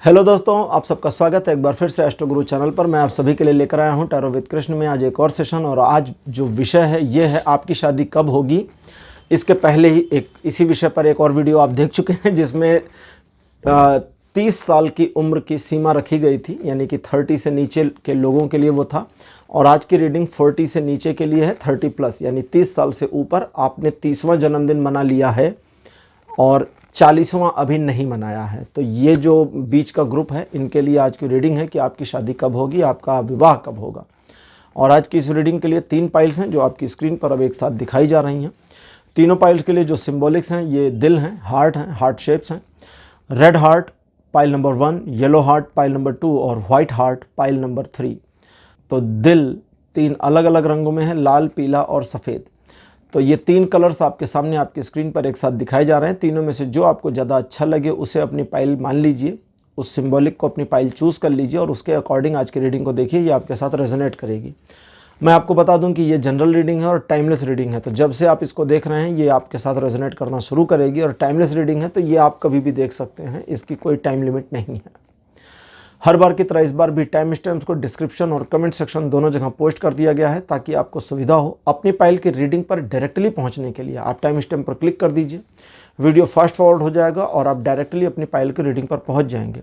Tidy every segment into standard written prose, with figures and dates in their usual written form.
Hello दोस्तों, आप सबका स्वागत है एक बार फिर से एस्ट्रो गुरु चैनल पर। मैं आप सभी के लिए लेकर आया हूं टैरो विद कृष्ण में आज एक और सेशन। और आज जो विषय है ये है आपकी शादी कब होगी। इसके पहले ही इसी विषय पर एक और वीडियो आप देख चुके हैं जिसमें 30 साल की उम्र की सीमा रखी गई थी, यानी कि 30 से नीचे के लोगों के लिए वो था। और आज की रीडिंग 40 से नीचे के लिए है, 30+ यानी 30 साल से ऊपर। आपने 30वां जन्मदिन मना लिया है और 40वां अभी नहीं मनाया है, तो ये जो बीच का ग्रुप है इनके लिए आज की रीडिंग है कि आपकी शादी कब होगी, आपका विवाह कब होगा। और आज की इस रीडिंग के लिए 3 पाइल्स हैं जो आपकी स्क्रीन पर अब एक साथ दिखाई जा रही हैं। तीनों पाइल्स के लिए जो सिंबॉलिक्स हैं ये दिल हैं, हार्ट शेप्स हैं। Red heart pile number 1, yellow heart pile number 2 और वाइट हार्ट पाइल नंबर 3। तो दिल 3 अलग अलग रंगों में है, लाल, पीला और सफ़ेद। तो ये 3 कलर्स आपके सामने आपकी स्क्रीन पर एक साथ दिखाए जा रहे हैं। तीनों में से जो आपको ज़्यादा अच्छा लगे उसे अपनी पाइल मान लीजिए, उस सिंबॉलिक को अपनी पाइल चूज़ कर लीजिए और उसके अकॉर्डिंग आज की रीडिंग को देखिए, ये आपके साथ रेजोनेट करेगी। मैं आपको बता दूं कि ये जनरल रीडिंग है और टाइमलेस रीडिंग है, तो जब से आप इसको देख रहे हैं ये आपके साथ रेजोनेट करना शुरू करेगी। और टाइमलेस रीडिंग है तो ये आप कभी भी देख सकते हैं, इसकी कोई टाइम लिमिट नहीं है। हर बार की तरह इस बार भी टाइम स्टैम्प्स को डिस्क्रिप्शन और कमेंट सेक्शन दोनों जगह पोस्ट कर दिया गया है ताकि आपको सुविधा हो अपनी पाइल की रीडिंग पर डायरेक्टली पहुंचने के लिए। आप टाइम स्टैम्प पर क्लिक कर दीजिए, वीडियो फास्ट फॉरवर्ड हो जाएगा और आप डायरेक्टली अपनी पाइल की रीडिंग पर पहुंच जाएंगे।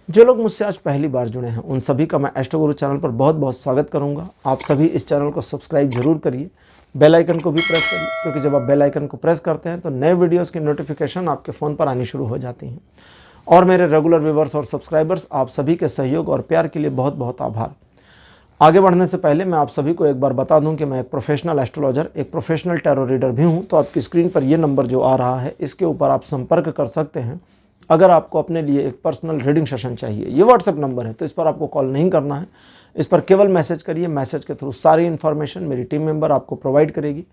जो लोग मुझसे आज पहली बार जुड़े हैं उन सभी का मैं एस्ट्रो गुरु चैनल पर बहुत बहुत स्वागत करूँगा। आप सभी इस चैनल को सब्सक्राइब जरूर करिए, बेल आइकन को भी प्रेस करिए, क्योंकि जब आप बेल आइकन को प्रेस करते हैं तो नए वीडियोज़ की नोटिफिकेशन आपके फ़ोन पर आनी शुरू हो जाती हैं। और मेरे रेगुलर व्यूवर्स और सब्सक्राइबर्स, आप सभी के सहयोग और प्यार के लिए बहुत बहुत आभार। आगे बढ़ने से पहले मैं आप सभी को एक बार बता दूं कि मैं एक प्रोफेशनल एस्ट्रोलॉजर, एक प्रोफेशनल टैरो रीडर भी हूं। तो आपकी स्क्रीन पर ये नंबर जो आ रहा है इसके ऊपर आप संपर्क कर सकते हैं अगर आपको अपने लिए एक पर्सनल रीडिंग सेशन चाहिए। ये व्हाट्सएप नंबर है तो इस पर आपको कॉल नहीं करना है, इस पर केवल मैसेज करिए। मैसेज के थ्रू सारी इन्फॉर्मेशन मेरी टीम मेंबर आपको प्रोवाइड करेगी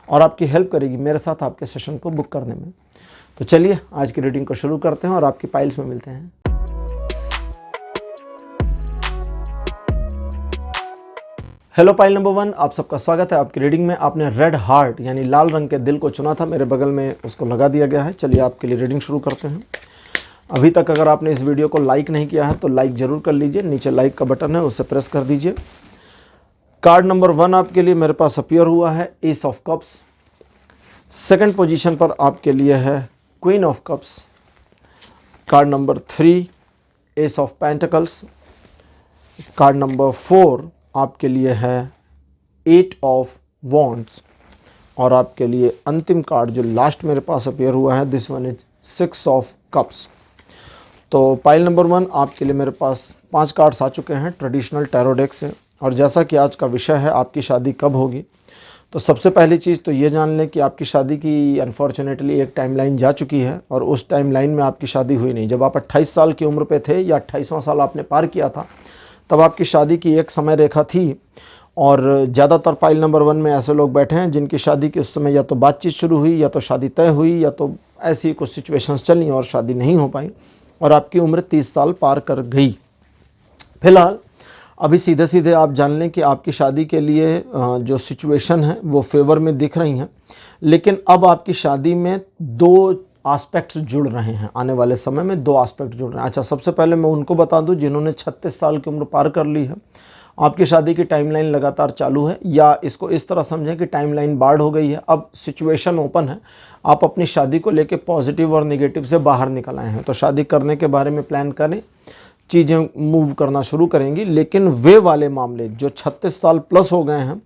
और आपकी हेल्प करेगी मेरे साथ आपके सेशन को बुक करने में। तो चलिए आज की रीडिंग को शुरू करते हैं और आपकी पाइल्स में मिलते हैं। हेलो पाइल नंबर 1, आप सबका स्वागत है आपकी रीडिंग में। आपने रेड हार्ट यानी लाल रंग के दिल को चुना था, मेरे बगल में उसको लगा दिया गया है। चलिए आपके लिए रीडिंग शुरू करते हैं। अभी तक अगर आपने इस वीडियो को लाइक नहीं किया है तो लाइक जरूर कर लीजिए, नीचे लाइक का बटन है उसे प्रेस कर दीजिए। कार्ड नंबर 1 आपके लिए मेरे पास अपीयर हुआ है S of cups. Second position पर आपके लिए है queen of cups. Card number 3 S of pentacles. Card number 4 आपके लिए है 8 ऑफ वॉन्ड्स। और आपके लिए अंतिम कार्ड जो लास्ट मेरे पास अपीयर हुआ है, this one is 6 of cups. तो पाइल नंबर 1 आपके लिए मेरे पास 5 कार्ड्स आ चुके हैं ट्रेडिशनल टैरो डेक से। और जैसा कि आज का विषय है आपकी शादी कब होगी, तो सबसे पहली चीज़ तो ये जान लें कि आपकी शादी की अनफॉर्चुनेटली एक टाइमलाइन जा चुकी है और उस टाइमलाइन में आपकी शादी हुई नहीं। जब आप 28 साल की उम्र पे थे या 28वां साल आपने पार किया था तब आपकी शादी की एक समय रेखा थी। और ज़्यादातर पाइल नंबर 1 में ऐसे लोग बैठे हैं जिनकी शादी के उस समय या तो बातचीत शुरू हुई या तो शादी तय हुई या तो ऐसी कुछ सिचुएशंस चली और शादी नहीं हो पाई और आपकी उम्र 30 साल पार कर गई। फिलहाल अभी सीधे सीधे आप जान लें कि आपकी शादी के लिए जो सिचुएशन है वो फेवर में दिख रही हैं, लेकिन अब आपकी शादी में 2 एस्पेक्ट्स जुड़ रहे हैं। आने वाले समय में 2 एस्पेक्ट जुड़ रहे हैं। अच्छा, सबसे पहले मैं उनको बता दूं जिन्होंने 36 साल की उम्र पार कर ली है, आपकी शादी की टाइमलाइन लगातार चालू है, या इसको इस तरह समझें कि टाइमलाइन बाढ़ हो गई है, अब सिचुएशन ओपन है। आप अपनी शादी को लेकर पॉजिटिव और निगेटिव से बाहर निकल आए हैं, तो शादी करने के बारे में प्लान करें, चीज़ें मूव करना शुरू करेंगी। लेकिन वे वाले मामले जो 36 साल प्लस हो गए हैं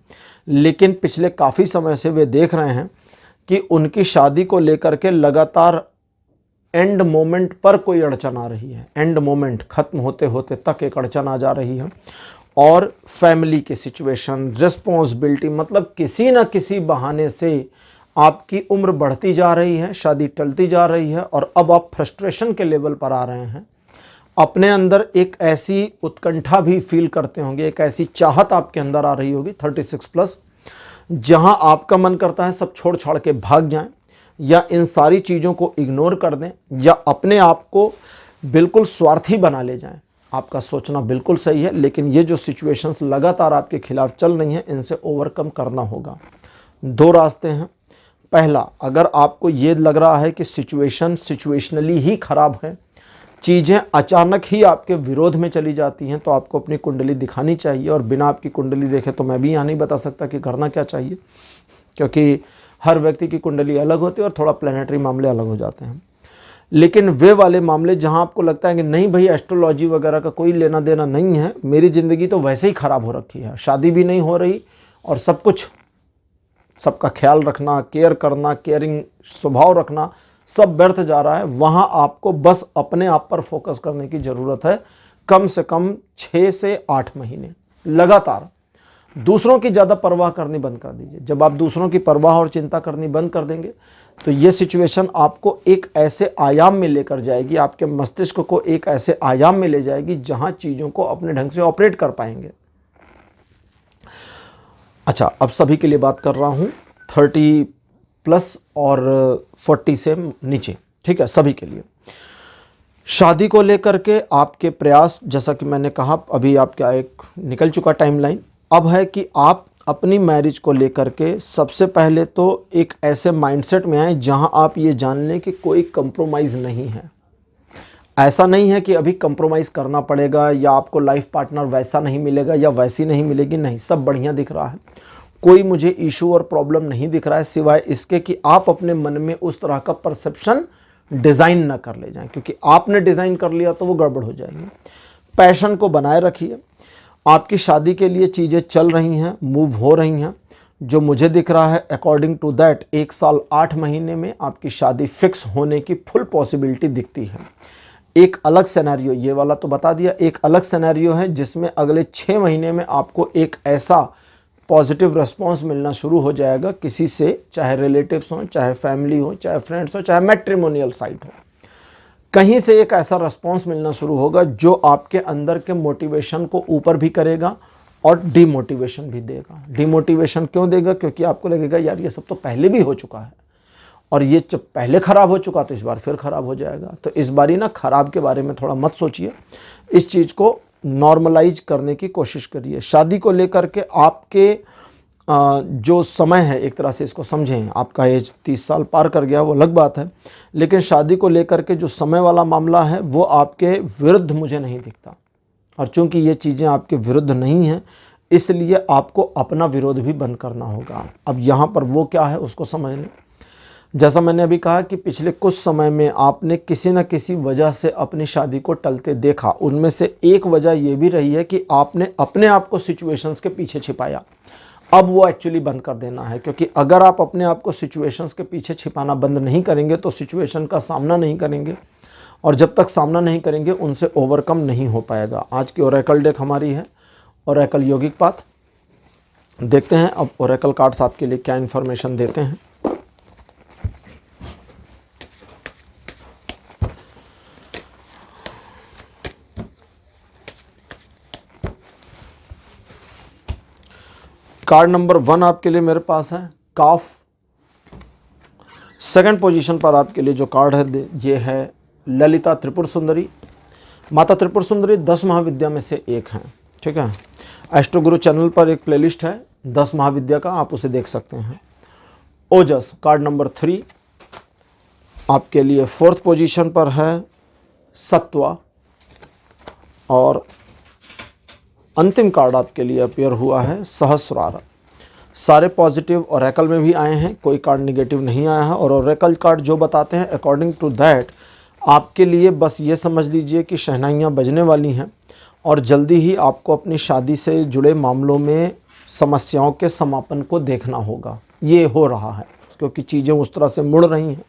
लेकिन पिछले काफ़ी समय से वे देख रहे हैं कि उनकी शादी को लेकर के लगातार एंड मोमेंट पर कोई अड़चन आ रही है, एंड मोमेंट ख़त्म होते होते तक एक अड़चन आ जा रही है। और फैमिली की सिचुएशन, रिस्पॉन्सिबिलिटी, मतलब किसी न किसी बहाने से आपकी उम्र बढ़ती जा रही है, शादी टलती जा रही है और अब आप फ्रस्ट्रेशन के लेवल पर आ रहे हैं। अपने अंदर एक ऐसी उत्कंठा भी फील करते होंगे, एक ऐसी चाहत आपके अंदर आ रही होगी 36+, जहां आपका मन करता है सब छोड़ छाड़ के भाग जाएं या इन सारी चीज़ों को इग्नोर कर दें या अपने आप को बिल्कुल स्वार्थी बना ले जाएं। आपका सोचना बिल्कुल सही है, लेकिन ये जो सिचुएशंस लगातार आपके खिलाफ चल रही हैं इनसे ओवरकम करना होगा। 2 रास्ते हैं। पहला, अगर आपको ये लग रहा है कि सिचुएशनली ही ख़राब है चीज़ें अचानक ही आपके विरोध में चली जाती हैं, तो आपको अपनी कुंडली दिखानी चाहिए। और बिना आपकी कुंडली देखे तो मैं भी यहाँ नहीं बता सकता कि करना क्या चाहिए, क्योंकि हर व्यक्ति की कुंडली अलग होती है और थोड़ा प्लैनेटरी मामले अलग हो जाते हैं। लेकिन वे वाले मामले जहाँ आपको लगता है कि नहीं भाई एस्ट्रोलॉजी वगैरह का कोई लेना देना नहीं है, मेरी ज़िंदगी तो वैसे ही ख़राब हो रखी है, शादी भी नहीं हो रही और सब कुछ, सबका ख्याल रखना, केयर करना, केयरिंग स्वभाव रखना सब व्यर्थ जा रहा है, वहाँ आपको बस अपने आप पर फोकस करने की ज़रूरत है। कम से कम 6 से 8 महीने लगातार दूसरों की ज़्यादा परवाह करनी बंद कर दीजिए। जब आप दूसरों की परवाह और चिंता करनी बंद कर देंगे तो ये सिचुएशन आपको एक ऐसे आयाम में लेकर जाएगी, आपके मस्तिष्क को एक ऐसे आयाम में ले जाएगी जहाँ चीज़ों को अपने ढंग से ऑपरेट कर पाएंगे। अच्छा, अब सभी के लिए बात कर रहा हूँ 30+ और 40 से नीचे, ठीक है, सभी के लिए। शादी को लेकर के आपके प्रयास, जैसा कि मैंने कहा अभी आपका एक निकल चुका टाइमलाइन, अब है कि आप अपनी मैरिज को लेकर के सबसे पहले तो एक ऐसे माइंडसेट में आए जहां आप ये जान लें कि कोई कंप्रोमाइज़ नहीं है। ऐसा नहीं है कि अभी कंप्रोमाइज़ करना पड़ेगा या आपको लाइफ पार्टनर वैसा नहीं मिलेगा या वैसी नहीं मिलेगी, नहीं, सब बढ़िया दिख रहा है। कोई मुझे इशू और प्रॉब्लम नहीं दिख रहा है, सिवाय इसके कि आप अपने मन में उस तरह का परसेप्शन डिज़ाइन ना कर ले जाएं, क्योंकि आपने डिज़ाइन कर लिया तो वो गड़बड़ हो जाएगी। पैशन को बनाए रखिए। आपकी शादी के लिए चीज़ें चल रही हैं, मूव हो रही हैं। जो मुझे दिख रहा है अकॉर्डिंग टू दैट 1 साल 8 महीने में आपकी शादी फिक्स होने की फुल पॉसिबिलिटी दिखती है। एक अलग सिनेरियो, ये वाला तो बता दिया, एक अलग सिनेरियो है जिसमें अगले 6 महीने में आपको एक ऐसा पॉजिटिव रिस्पॉन्स मिलना शुरू हो जाएगा किसी से, चाहे रिलेटिव्स हो, चाहे फैमिली हो, चाहे फ्रेंड्स हो, चाहे मैट्रिमोनियल साइट हो, कहीं से एक ऐसा रिस्पॉन्स मिलना शुरू होगा जो आपके अंदर के मोटिवेशन को ऊपर भी करेगा और डिमोटिवेशन भी देगा। डिमोटिवेशन क्यों देगा? क्योंकि आपको लगेगा यार ये सब तो पहले भी हो चुका है और ये जब पहले ख़राब हो चुका तो इस बार फिर ख़राब हो जाएगा। तो इस बारी ना ख़राब के बारे में थोड़ा मत सोचिए, इस चीज़ को नॉर्मलाइज करने की कोशिश करिए। शादी को लेकर के आपके जो समय है, एक तरह से इसको समझें, आपका एज 30 साल पार कर गया वो अलग बात है, लेकिन शादी को लेकर के जो समय वाला मामला है वो आपके विरुद्ध मुझे नहीं दिखता। और चूंकि ये चीज़ें आपके विरुद्ध नहीं हैं, इसलिए आपको अपना विरोध भी बंद करना होगा। अब यहाँ पर वो क्या है उसको समझ लें। जैसा मैंने अभी कहा कि पिछले कुछ समय में आपने किसी न किसी वजह से अपनी शादी को टलते देखा। उनमें से एक वजह ये भी रही है कि आपने अपने आप को सिचुएशंस के पीछे छिपाया। अब वो एक्चुअली बंद कर देना है, क्योंकि अगर आप अपने आप को सिचुएशंस के पीछे छिपाना बंद नहीं करेंगे तो सिचुएशन का सामना नहीं करेंगे, और जब तक सामना नहीं करेंगे उनसे ओवरकम नहीं हो पाएगा। आज की ओरेकल डेक हमारी है ओरेकल योगिक पाथ। देखते हैं अब ओरेकल कार्ड्स आपके लिए क्या इन्फॉर्मेशन देते हैं। कार्ड नंबर 1 आपके लिए मेरे पास है काफ। सेकंड पोजीशन पर आपके लिए जो कार्ड है ये है ललिता त्रिपुर सुंदरी। माता त्रिपुर सुंदरी 10 महाविद्या में से एक हैं, ठीक है। एस्ट्रो गुरु चैनल पर एक प्लेलिस्ट है 10 महाविद्या का, आप उसे देख सकते हैं। ओजस कार्ड नंबर 3 आपके लिए 4th पोजीशन पर है सत्वा, और अंतिम कार्ड आपके लिए अपीयर हुआ है सहस्रार। सारे पॉजिटिव ओरेकल में भी आए हैं, कोई कार्ड नेगेटिव नहीं आया है। और ओरेकल कार्ड जो बताते हैं अकॉर्डिंग टू दैट आपके लिए बस ये समझ लीजिए कि शहनाइयाँ बजने वाली हैं और जल्दी ही आपको अपनी शादी से जुड़े मामलों में समस्याओं के समापन को देखना होगा। ये हो रहा है क्योंकि चीज़ें उस तरह से मुड़ रही हैं,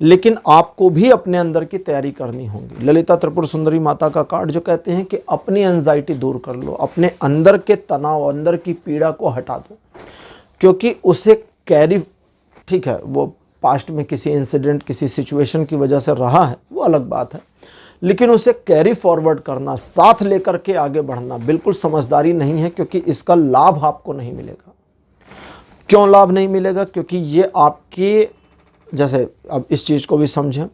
लेकिन आपको भी अपने अंदर की तैयारी करनी होगी। ललिता त्रिपुर सुंदरी माता का कार्ड जो कहते हैं कि अपनी एंजाइटी दूर कर लो, अपने अंदर के तनाव, अंदर की पीड़ा को हटा दो, क्योंकि उसे कैरी, ठीक है, वो पास्ट में किसी इंसिडेंट, किसी सिचुएशन की वजह से रहा है, वो अलग बात है, लेकिन उसे कैरी फॉरवर्ड करना, साथ लेकर के आगे बढ़ना बिल्कुल समझदारी नहीं है, क्योंकि इसका लाभ आपको नहीं मिलेगा। क्यों लाभ नहीं मिलेगा? क्योंकि ये आपके, जैसे अब इस चीज़ को भी समझें,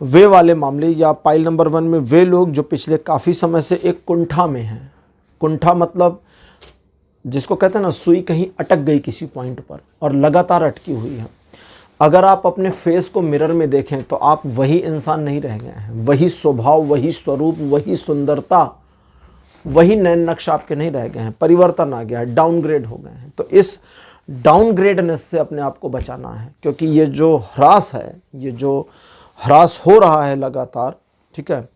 वे वाले मामले या पाइल नंबर 1 में वे लोग जो पिछले काफ़ी समय से एक कुंठा में हैं। कुंठा मतलब जिसको कहते हैं ना, सुई कहीं अटक गई किसी पॉइंट पर और लगातार अटकी हुई है। अगर आप अपने फेस को मिरर में देखें तो आप वही इंसान नहीं रह गए हैं, वही स्वभाव, वही स्वरूप, वही सुंदरता, वही नैन नक्श आपके नहीं रह गए हैं, परिवर्तन आ गया है, डाउनग्रेड हो गए हैं। तो इस डाउनग्रेडनेस से अपने आप को बचाना है, क्योंकि ये जो ह्रास है, ये जो ह्रास हो रहा है लगातार, ठीक है,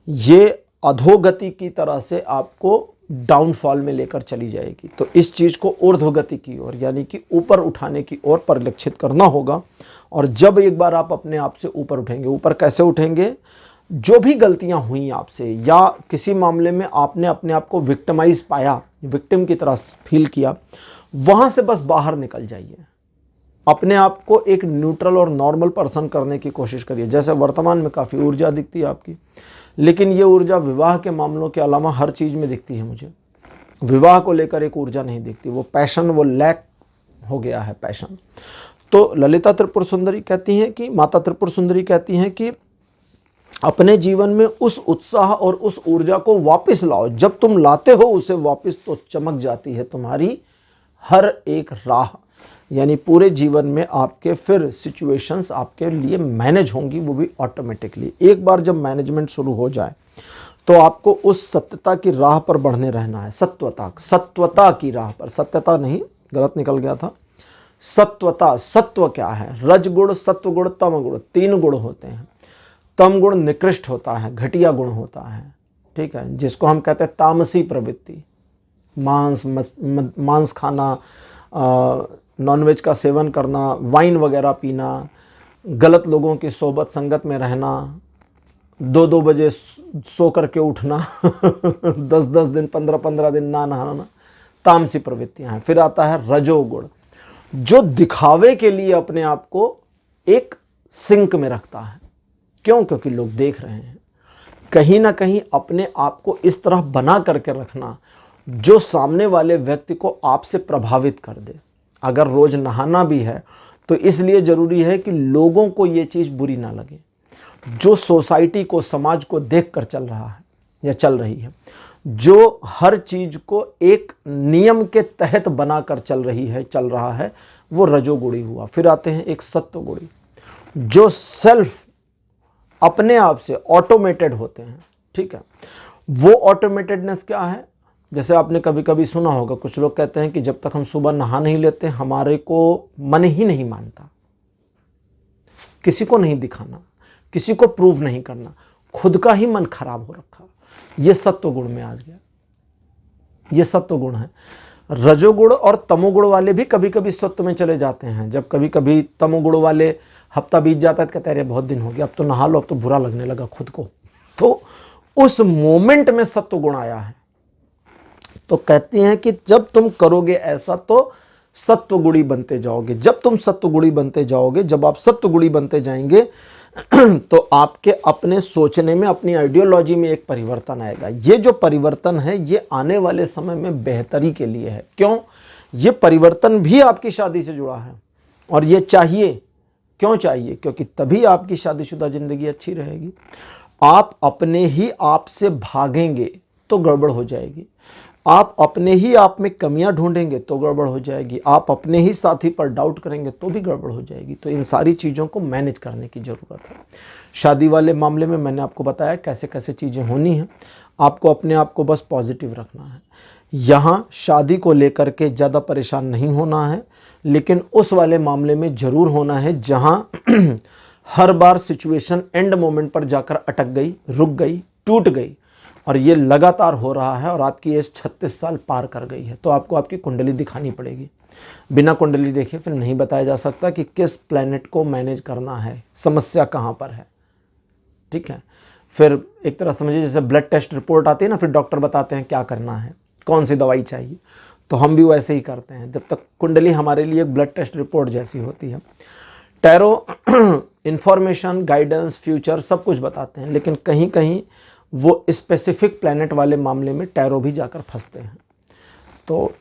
ये अधोगति की तरह से आपको डाउनफॉल में लेकर चली जाएगी। तो इस चीज़ को ऊर्ध्वगति की ओर यानी कि ऊपर उठाने की ओर परिलक्षित करना होगा। और जब एक बार आप अपने आप से ऊपर उठेंगे, ऊपर कैसे उठेंगे, जो भी गलतियां हुई आपसे या किसी मामले में आपने अपने आप को विक्टिमाइज पाया, विक्टिम की तरह फील किया, वहां से बस बाहर निकल जाइए। अपने आप को एक न्यूट्रल और नॉर्मल पर्सन करने की कोशिश करिए। जैसे वर्तमान में काफ़ी ऊर्जा दिखती है आपकी, लेकिन ये ऊर्जा विवाह के मामलों के अलावा हर चीज़ में दिखती है। मुझे विवाह को लेकर एक ऊर्जा नहीं दिखती, वो पैशन, वो लैक हो गया है पैशन। तो ललिता त्रिपुर सुंदरी कहती हैं कि, माता त्रिपुर सुंदरी कहती हैं कि अपने जीवन में उस उत्साह और उस ऊर्जा को वापस लाओ। जब तुम लाते हो उसे वापस तो चमक जाती है तुम्हारी हर एक राह। यानी पूरे जीवन में आपके फिर सिचुएशंस आपके लिए मैनेज होंगी, वो भी ऑटोमेटिकली। एक बार जब मैनेजमेंट शुरू हो जाए तो आपको उस सत्यता की राह पर बढ़ने रहना है। सत्वता की राह पर, सत्यता नहीं, गलत निकल गया था, सत्वता। सत्व क्या है? रजगुण, सत्वगुण, तमगुण, 3 गुण होते हैं। तम गुण निकृष्ट होता है, घटिया गुण होता है, ठीक है, जिसको हम कहते हैं तामसी प्रवृत्ति। मांस खाना, नॉनवेज का सेवन करना, वाइन वगैरह पीना, गलत लोगों की सोबत संगत में रहना, 2-2 बजे सो करके उठना 10-10 दिन, 15-15 दिन ना नहाना, तामसी प्रवृत्तियां हैं। फिर आता है रजोगुण, जो दिखावे के लिए अपने आप को एक सिंक में रखता है। क्यों? क्योंकि लोग देख रहे हैं। कहीं ना कहीं अपने आप को इस तरह बना करके रखना जो सामने वाले व्यक्ति को आपसे प्रभावित कर दे। अगर रोज नहाना भी है तो इसलिए जरूरी है कि लोगों को ये चीज़ बुरी ना लगे, जो सोसाइटी को, समाज को देख कर चल रहा है या चल रही है, जो हर चीज को एक नियम के तहत बनाकर चल रहा है, वो रजोगुणी हुआ। फिर आते हैं एक सत्वगुणी, जो सेल्फ अपने आप से ऑटोमेटेड होते हैं, ठीक है। वो ऑटोमेटेडनेस क्या है? जैसे आपने कभी कभी सुना होगा, कुछ लोग कहते हैं कि जब तक हम सुबह नहा नहीं लेते हमारे को मन ही नहीं मानता। किसी को नहीं दिखाना, किसी को प्रूव नहीं करना, खुद का ही मन खराब हो रखा। ये सत्वगुण में आ गया, ये सत्वगुण है। रजोगुण और तमोगुण वाले भी कभी कभी सत्व में चले जाते हैं। जब कभी कभी तमोगुण वाले हफ्ता बीत जाता है तो कहते हैं बहुत दिन हो गया, अब तो नहा लो, अब तो बुरा लगने लगा खुद को। तो उस मोमेंट में सत्वगुण आया है। तो कहती हैं कि जब तुम करोगे ऐसा तो सत्वगुणी बनते जाओगे। जब तुम सत्वगुणी बनते जाओगे, जब आप सत्वगुणी बनते जाएंगे तो आपके अपने सोचने में, अपनी आइडियोलॉजी में एक परिवर्तन आएगा। ये जो परिवर्तन है ये आने वाले समय में बेहतरी के लिए है। क्यों? ये परिवर्तन भी आपकी शादी से जुड़ा है और ये चाहिए। क्यों चाहिए? क्योंकि तभी आपकी शादीशुदा जिंदगी अच्छी रहेगी। आप अपने ही आप से भागेंगे तो गड़बड़ हो जाएगी। आप अपने ही आप में कमियां ढूंढेंगे तो गड़बड़ हो जाएगी। आप अपने ही साथी पर डाउट करेंगे तो भी गड़बड़ हो जाएगी। तो इन सारी चीज़ों को मैनेज करने की ज़रूरत है। शादी वाले मामले में मैंने आपको बताया कैसे कैसे चीज़ें होनी हैं। आपको अपने आप को बस पॉजिटिव रखना है। यहाँ शादी को लेकर के ज़्यादा परेशान नहीं होना है, लेकिन उस वाले मामले में ज़रूर होना है जहाँ हर बार सिचुएशन एंड मोमेंट पर जाकर अटक गई, रुक गई, टूट गई, और ये लगातार हो रहा है और आपकी एज 36 साल पार कर गई है। तो आपको आपकी कुंडली दिखानी पड़ेगी। बिना कुंडली देखे फिर नहीं बताया जा सकता कि किस प्लैनेट को मैनेज करना है, समस्या कहाँ पर है, ठीक है। फिर एक तरह समझिए जैसे ब्लड टेस्ट रिपोर्ट आती है ना, फिर डॉक्टर बताते हैं क्या करना है, कौन सी दवाई चाहिए। तो हम भी वैसे ही करते हैं। जब तक कुंडली हमारे लिए एक ब्लड टेस्ट रिपोर्ट जैसी होती है। टैरो इंफॉर्मेशन, गाइडेंस, फ्यूचर सब कुछ बताते हैं, लेकिन कहीं कहीं वो स्पेसिफिक प्लैनेट वाले मामले में टैरो भी जाकर फंसते हैं। तो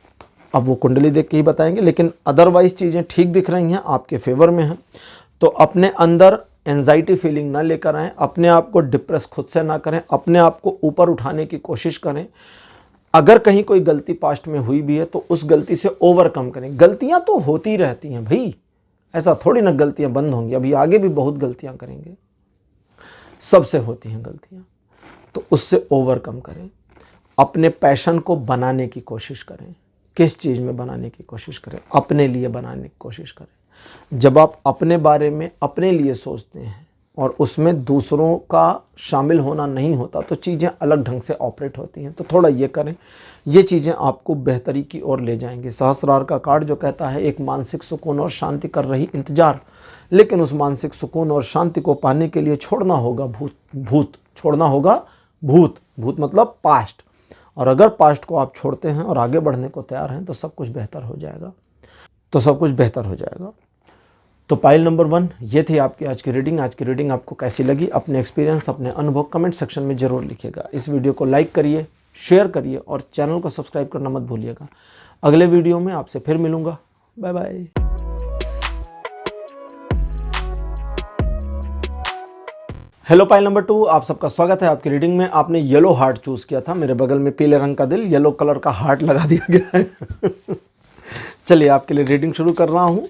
अब वो कुंडली देख के ही बताएंगे, लेकिन अदरवाइज चीज़ें ठीक दिख रही हैं, आपके फेवर में हैं। तो अपने अंदर एंजाइटी फीलिंग ना लेकर आएँ, अपने आप को डिप्रेस खुद से ना करें, अपने आप को ऊपर उठाने की कोशिश करें। अगर कहीं कोई गलती पास्ट में हुई भी है तो उस गलती से ओवरकम करें। गलतियां तो होती रहती हैं भाई, ऐसा थोड़ी ना गलतियां बंद होंगी, अभी आगे भी बहुत गलतियां करेंगे, सबसे होती हैं गलतियां। तो उससे ओवरकम करें, अपने पैशन को बनाने की कोशिश करें। किस चीज़ में बनाने की कोशिश करें? अपने लिए बनाने की कोशिश करें। जब आप अपने बारे में अपने लिए सोचते हैं और उसमें दूसरों का शामिल होना नहीं होता तो चीज़ें अलग ढंग से ऑपरेट होती हैं। तो थोड़ा ये करें, ये चीज़ें आपको बेहतरी की ओर ले जाएंगी। सहस्रार का कार्ड जो कहता है एक मानसिक सुकून और शांति कर रही इंतजार, लेकिन उस मानसिक सुकून और शांति को पाने के लिए छोड़ना होगा भूत छोड़ना होगा भूत मतलब पास्ट। और अगर पास्ट को आप छोड़ते हैं और आगे बढ़ने को तैयार हैं तो सब कुछ बेहतर हो जाएगा, तो पाइल नंबर 1 ये थी आपकी आज की रीडिंग। आज की रीडिंग आपको कैसी लगी? अपने एक्सपीरियंस, अपने अनुभव कमेंट सेक्शन में ज़रूर लिखिएगा। इस वीडियो को लाइक करिए, शेयर करिए और चैनल को सब्सक्राइब करना मत भूलिएगा। अगले वीडियो में आपसे फिर मिलूँगा। Bye bye. Hello pile number 2, आप सबका स्वागत है आपकी रीडिंग में। आपने येलो हार्ट चूज़ किया था, मेरे बगल में पीले रंग का दिल, येलो कलर का हार्ट लगा दिया गया है। चलिए आपके लिए रीडिंग शुरू कर रहा हूँ।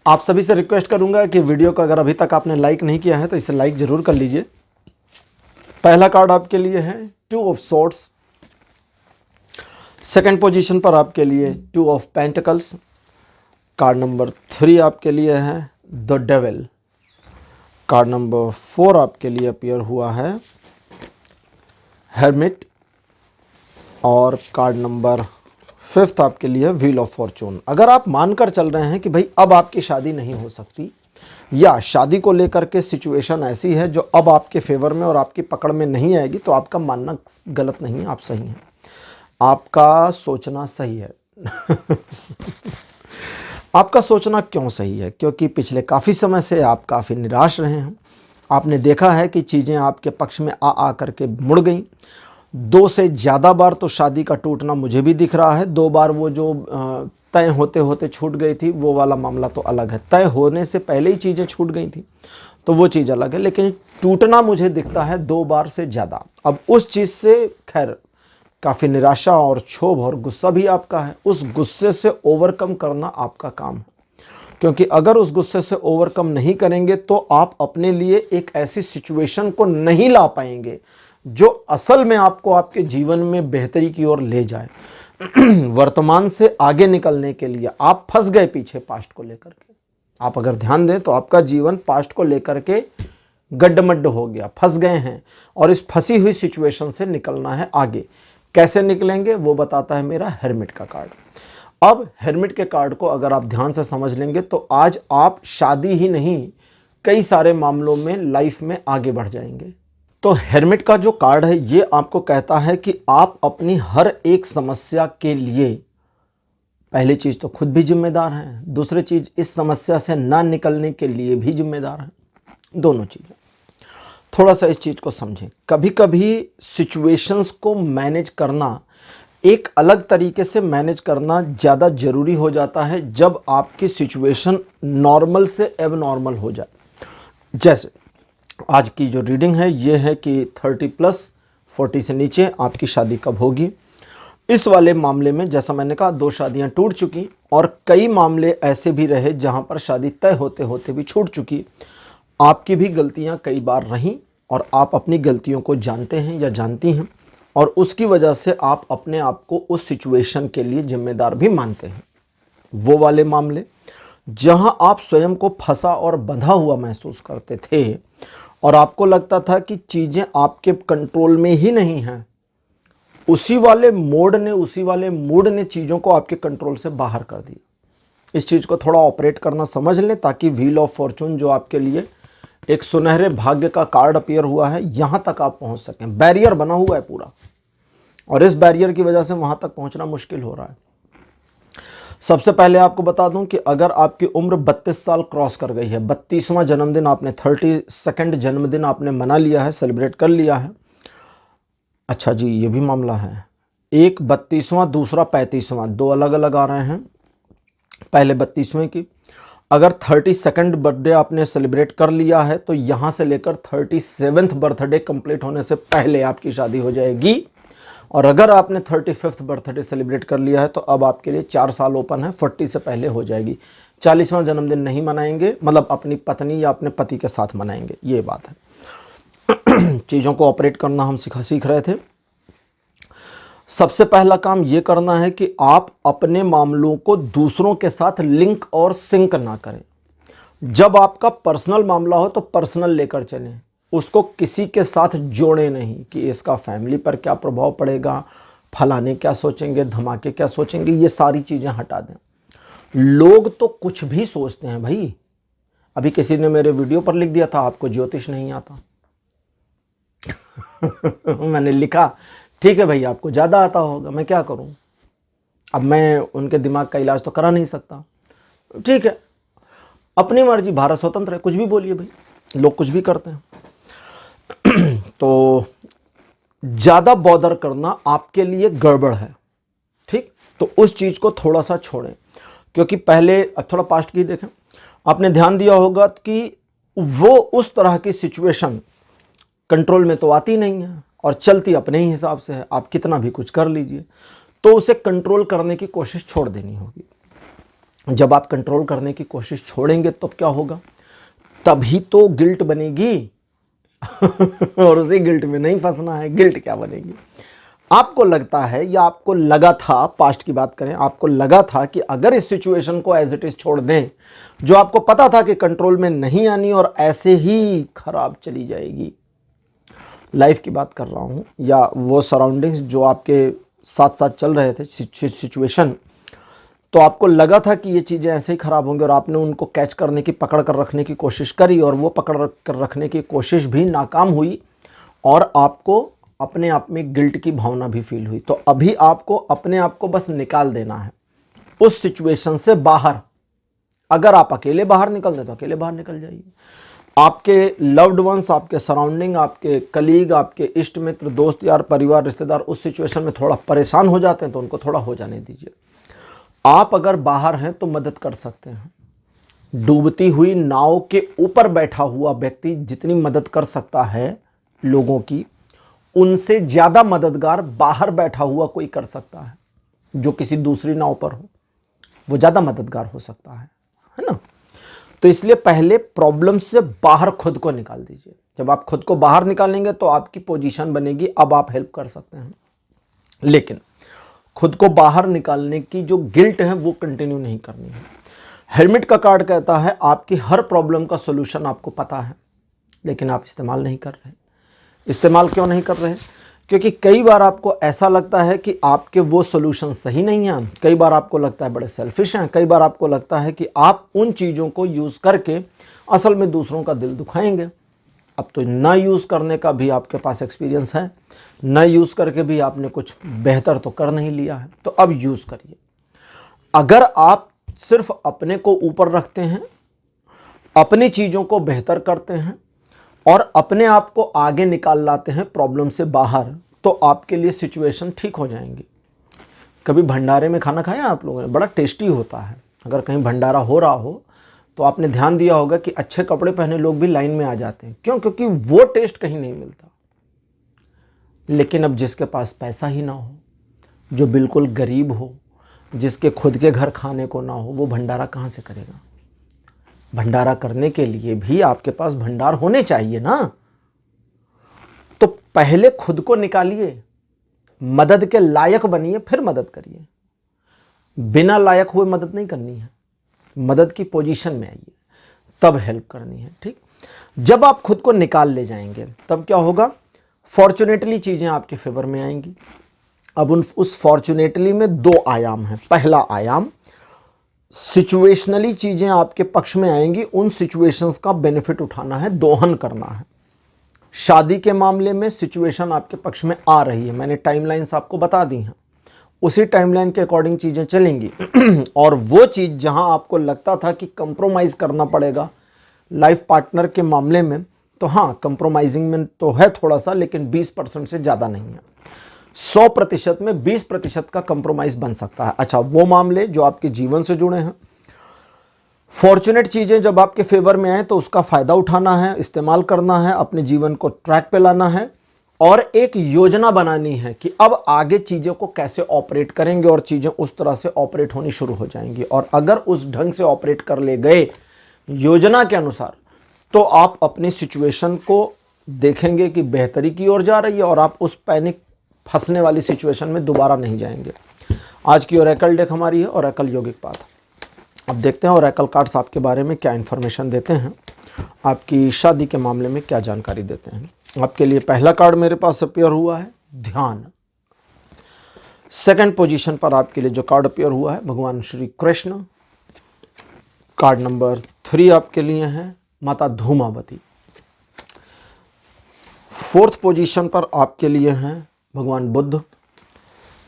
आप सभी से रिक्वेस्ट करूंगा कि वीडियो को अगर अभी तक आपने लाइक नहीं किया है तो इसे लाइक जरूर कर लीजिए। पहला कार्ड आपके लिए है 2 ऑफ सॉर्ड्स, सेकंड पोजीशन पर आपके लिए 2 ऑफ पेंटिकल्स, कार्ड नंबर 3 आपके लिए है द डेविल, कार्ड नंबर 4 आपके लिए अपीयर हुआ है हेरमिट, और कार्ड नंबर 5 आपके लिए व्हील ऑफ फॉर्चून। अगर आप मानकर चल रहे हैं कि भाई अब आपकी शादी नहीं हो सकती, या शादी को लेकर के सिचुएशन ऐसी है जो अब आपके फेवर में और आपकी पकड़ में नहीं आएगी, तो आपका मानना गलत नहीं है, आप सही हैं, आपका सोचना सही है। आपका सोचना क्यों सही है? क्योंकि पिछले काफ़ी समय से आप काफ़ी निराश रहे हैं। आपने देखा है कि चीज़ें आपके पक्ष में आ करके मुड़ गई। 2 से ज़्यादा बार तो शादी का टूटना मुझे भी दिख रहा है। 2 बार वो जो तय होते होते छूट गई थी, वो वाला मामला तो अलग है। तय होने से पहले ही चीज़ें छूट गई थी तो वो चीज़ अलग है, लेकिन टूटना मुझे दिखता है 2 बार से ज़्यादा। अब उस चीज़ से खैर काफ़ी निराशा और क्षोभ और गुस्सा भी आपका है। उस गुस्से से ओवरकम करना आपका काम है, क्योंकि अगर उस गुस्से से ओवरकम नहीं करेंगे तो आप अपने लिए एक ऐसी सिचुएशन को नहीं ला पाएंगे जो असल में आपको आपके जीवन में बेहतरी की ओर ले जाए। वर्तमान से आगे निकलने के लिए आप फंस गए पीछे पास्ट को लेकर के। आप अगर ध्यान दें तो आपका जीवन पास्ट को लेकर के गड्ढमड्ढ हो गया, फंस गए हैं, और इस फंसी हुई सिचुएशन से निकलना है आगे। कैसे निकलेंगे वो बताता है मेरा हेरमिट का कार्ड। अब हेरमिट के कार्ड को अगर आप ध्यान से समझ लेंगे तो आज आप शादी ही नहीं, कई सारे मामलों में लाइफ में आगे बढ़ जाएंगे। तो हेरमिट का जो कार्ड है ये आपको कहता है कि आप अपनी हर एक समस्या के लिए पहली चीज़ तो खुद भी जिम्मेदार हैं, दूसरी चीज़ इस समस्या से ना निकलने के लिए भी जिम्मेदार हैं। दोनों चीज़ें थोड़ा सा इस चीज़ को समझें। कभी कभी सिचुएशंस को मैनेज करना, एक अलग तरीके से मैनेज करना ज़्यादा ज़रूरी हो जाता है जब आपकी सिचुएशन नॉर्मल से एबनॉर्मल हो जाए। जैसे आज की जो रीडिंग है ये है कि 30+ 40 से नीचे आपकी शादी कब होगी। इस वाले मामले में जैसा मैंने कहा 2 शादियां टूट चुकी और कई मामले ऐसे भी रहे जहां पर शादी तय होते होते भी छूट चुकी। आपकी भी गलतियां कई बार रहीं और आप अपनी गलतियों को जानते हैं या जानती हैं, और उसकी वजह से आप अपने आप को उस सिचुएशन के लिए जिम्मेदार भी मानते हैं। वो वाले मामले जहां आप स्वयं को फंसा और बंधा हुआ महसूस करते थे और आपको लगता था कि चीज़ें आपके कंट्रोल में ही नहीं हैं, उसी वाले मूड ने चीज़ों को आपके कंट्रोल से बाहर कर दिया। इस चीज़ को थोड़ा ऑपरेट करना समझ लें ताकि व्हील ऑफ फॉर्चून जो आपके लिए एक सुनहरे भाग्य का कार्ड अपीयर हुआ है, यहां तक आप पहुंच सकें। बैरियर बना हुआ है पूरा, और इस बैरियर की वजह से वहां तक पहुंचना मुश्किल हो रहा है। सबसे पहले आपको बता दूं कि अगर आपकी उम्र 32 साल क्रॉस कर गई है, 32वां जन्मदिन आपने, 32nd जन्मदिन आपने मना लिया है, सेलिब्रेट कर लिया है। अच्छा जी, ये भी मामला है। एक 32वां, दूसरा 35वां, 2 अलग अलग आ रहे हैं। पहले 32वें की अगर 32nd बर्थडे आपने सेलिब्रेट कर लिया है तो यहाँ से लेकर 37th बर्थडे कंप्लीट होने से पहले आपकी शादी हो जाएगी। और अगर आपने 35th बर्थडे सेलिब्रेट कर लिया है तो अब आपके लिए 4 साल ओपन है, 40 से पहले हो जाएगी। 40वां जन्मदिन नहीं मनाएंगे, मतलब अपनी पत्नी या अपने पति के साथ मनाएंगे, ये बात है। चीज़ों को ऑपरेट करना हम सीख रहे थे। सबसे पहला काम ये करना है कि आप अपने मामलों को दूसरों के साथ लिंक और सिंक ना करें। जब आपका पर्सनल मामला हो तो पर्सनल लेकर चलें, उसको किसी के साथ जोड़ें नहीं कि इसका फैमिली पर क्या प्रभाव पड़ेगा, फलाने क्या सोचेंगे, धमाके क्या सोचेंगे, ये सारी चीज़ें हटा दें। लोग तो कुछ भी सोचते हैं भाई। अभी किसी ने मेरे वीडियो पर लिख दिया था आपको ज्योतिष नहीं आता। मैंने लिखा ठीक है भाई, आपको ज़्यादा आता होगा, मैं क्या करूं, अब मैं उनके दिमाग का इलाज तो करा नहीं सकता। ठीक है, अपनी मर्जी, भारत स्वतंत्र है, कुछ भी बोलिए भाई, लोग कुछ भी करते हैं। तो ज़्यादा बॉदर करना आपके लिए गड़बड़ है, ठीक। तो उस चीज़ को थोड़ा सा छोड़ें, क्योंकि पहले थोड़ा पास्ट की देखें, आपने ध्यान दिया होगा कि वो उस तरह की सिचुएशन कंट्रोल में तो आती नहीं है और चलती अपने ही हिसाब से है। आप कितना भी कुछ कर लीजिए, तो उसे कंट्रोल करने की कोशिश छोड़ देनी होगी। जब आप कंट्रोल करने की कोशिश छोड़ेंगे तो क्या होगा, तभी तो गिल्ट बनेगी। और उसी गिल्ट में नहीं फंसना है। गिल्ट क्या बनेगी, आपको लगता है या आपको लगा था, पास्ट की बात करें, आपको लगा था कि अगर इस सिचुएशन को एज इट इज छोड़ दें, जो आपको पता था कि कंट्रोल में नहीं आनी और ऐसे ही खराब चली जाएगी, लाइफ की बात कर रहा हूं, या वो सराउंडिंग्स जो आपके साथ साथ चल रहे थे सिचुएशन, तो आपको लगा था कि ये चीज़ें ऐसे ही ख़राब होंगी और आपने उनको कैच करने की, पकड़ कर रखने की कोशिश करी और वो पकड़ कर रखने की कोशिश भी नाकाम हुई और आपको अपने आप में गिल्ट की भावना भी फील हुई। तो अभी आपको अपने आप को बस निकाल देना है उस सिचुएशन से बाहर। अगर आप अकेले बाहर निकल दे तो अकेले बाहर निकल जाइए। आपके लव्ड वंस, आपके सराउंडिंग, आपके कलीग, आपके इष्ट मित्र, दोस्त यार, परिवार, रिश्तेदार उस सिचुएशन में थोड़ा परेशान हो जाते हैं तो उनको थोड़ा हो जाने दीजिए। आप अगर बाहर हैं तो मदद कर सकते हैं। डूबती हुई नाव के ऊपर बैठा हुआ व्यक्ति जितनी मदद कर सकता है लोगों की, उनसे ज़्यादा मददगार बाहर बैठा हुआ कोई कर सकता है जो किसी दूसरी नाव पर हो, वो ज़्यादा मददगार हो सकता है ना। तो इसलिए पहले प्रॉब्लम से बाहर खुद को निकाल दीजिए। जब आप खुद को बाहर निकालेंगे तो आपकी पोजीशन बनेगी, अब आप हेल्प कर सकते हैं। लेकिन खुद को बाहर निकालने की जो गिल्ट है वो कंटिन्यू नहीं करनी है। हेरमिट का कार्ड कहता है आपकी हर प्रॉब्लम का सोल्यूशन आपको पता है, लेकिन आप इस्तेमाल नहीं कर रहे। इस्तेमाल क्यों नहीं कर रहे? क्योंकि कई बार आपको ऐसा लगता है कि आपके वो सोल्यूशन सही नहीं हैं, कई बार आपको लगता है बड़े सेल्फिश हैं, कई बार आपको लगता है कि आप उन चीज़ों को यूज़ करके असल में दूसरों का दिल दुखाएंगे। अब तो ना यूज़ करने का भी आपके पास एक्सपीरियंस है, ना यूज़ करके भी आपने कुछ बेहतर तो कर नहीं लिया है, तो अब यूज़ करिए। अगर आप सिर्फ अपने को ऊपर रखते हैं, अपनी चीज़ों को बेहतर करते हैं और अपने आप को आगे निकाल लाते हैं प्रॉब्लम से बाहर, तो आपके लिए सिचुएशन ठीक हो जाएंगी। कभी भंडारे में खाना खाया आप लोगों ने? बड़ा टेस्टी होता है। अगर कहीं भंडारा हो रहा हो तो आपने ध्यान दिया होगा कि अच्छे कपड़े पहने लोग भी लाइन में आ जाते हैं। क्यों? क्योंकि वो टेस्ट कहीं नहीं मिलता। लेकिन अब जिसके पास पैसा ही ना हो, जो बिल्कुल गरीब हो, जिसके खुद के घर खाने को ना हो, वो भंडारा कहाँ से करेगा? भंडारा करने के लिए भी आपके पास भंडार होने चाहिए ना। तो पहले खुद को निकालिए, मदद के लायक बनिए, फिर मदद करिए। बिना लायक हुए मदद नहीं करनी है, मदद की पोजीशन में आइए, तब हेल्प करनी है। ठीक, जब आप खुद को निकाल ले जाएंगे तब क्या होगा? फॉर्चुनेटली चीज़ें आपके फेवर में आएंगी। अब उस फॉर्चुनेटली में दो आयाम हैं। पहला आयाम, सिचुएशनली चीज़ें आपके पक्ष में आएंगी, उन सिचुएशंस का बेनिफिट उठाना है, दोहन करना है। शादी के मामले में सिचुएशन आपके पक्ष में आ रही है, मैंने टाइमलाइंस आपको बता दी हैं, उसी टाइमलाइन के अकॉर्डिंग चीज़ें चलेंगी। और वो चीज़ जहां आपको लगता था कि कंप्रोमाइज़ करना पड़ेगा लाइफ पार्टनर के मामले में, तो हाँ कंप्रोमाइजिंग में तो है थोड़ा सा, लेकिन 20% से ज़्यादा नहीं है। 100% में 20% का कंप्रोमाइज़ बन सकता है। अच्छा, वो मामले जो आपके जीवन से जुड़े हैं, फॉर्चुनेट चीज़ें जब आपके फेवर में आए तो उसका फ़ायदा उठाना है, इस्तेमाल करना है, अपने जीवन को ट्रैक पे लाना है और एक योजना बनानी है कि अब आगे चीज़ों को कैसे ऑपरेट करेंगे और चीज़ें उस तरह से ऑपरेट होनी शुरू हो जाएंगी। और अगर उस ढंग से ऑपरेट कर ले गए योजना के अनुसार, तो आप अपनी सिचुएशन को देखेंगे कि बेहतरी की ओर जा रही है और आप उस पैनिक फंसने वाली सिचुएशन में दोबारा नहीं जाएंगे। आज की ओरेकल डेक हमारी है ओरेकल योगिक पाथ। अब देखते हैं ओरेकल कार्ड्स आपके बारे में क्या इन्फॉर्मेशन देते हैं, आपकी शादी के मामले में क्या जानकारी देते हैं। आपके लिए पहला कार्ड मेरे पास अपीयर हुआ है ध्यान। सेकंड पोजीशन पर आपके लिए जो कार्ड अपीयर हुआ है भगवान श्री कृष्ण। कार्ड नंबर 3 आपके लिए है माता धूमावती। फोर्थ पोजीशन पर आपके लिए हैं भगवान बुद्ध।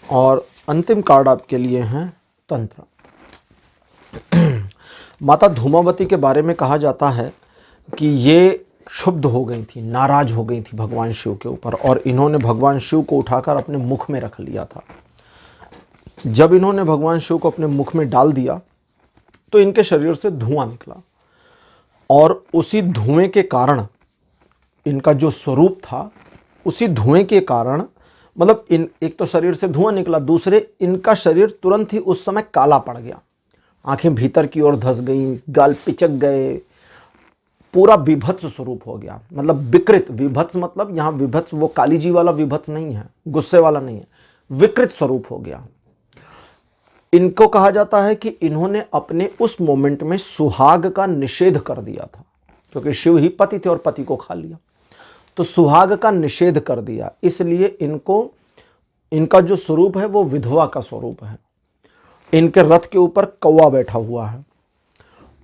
और अंतिम कार्ड आपके लिए हैं तंत्र। माता धूमावती के बारे में कहा जाता है कि ये क्षुब्ध हो गई थी, नाराज हो गई थी भगवान शिव के ऊपर, और इन्होंने भगवान शिव को उठाकर अपने मुख में रख लिया था। जब इन्होंने भगवान शिव को अपने मुख में डाल दिया तो इनके शरीर से धुआं निकला, और उसी धुएं के कारण इनका जो स्वरूप था, उसी धुएं के कारण मतलब एक तो शरीर से धुआं निकला, दूसरे इनका शरीर तुरंत ही उस समय काला पड़ गया। आंखें भीतर की ओर धंस गई, गाल पिचक गए, पूरा विभत्स स्वरूप हो गया। मतलब विकृत, विभत्स मतलब यहाँ विभत्स वो काली जी वाला विभत्स नहीं है, गुस्से वाला नहीं है, विकृत स्वरूप हो गया। इनको कहा जाता है कि इन्होंने अपने उस मोमेंट में सुहाग का निषेध कर दिया था, क्योंकि शिव ही पति थे और पति को खा लिया, तो सुहाग का निषेध कर दिया। इसलिए इनको, इनका जो स्वरूप है वो विधवा का स्वरूप है। इनके रथ के ऊपर कौवा बैठा हुआ है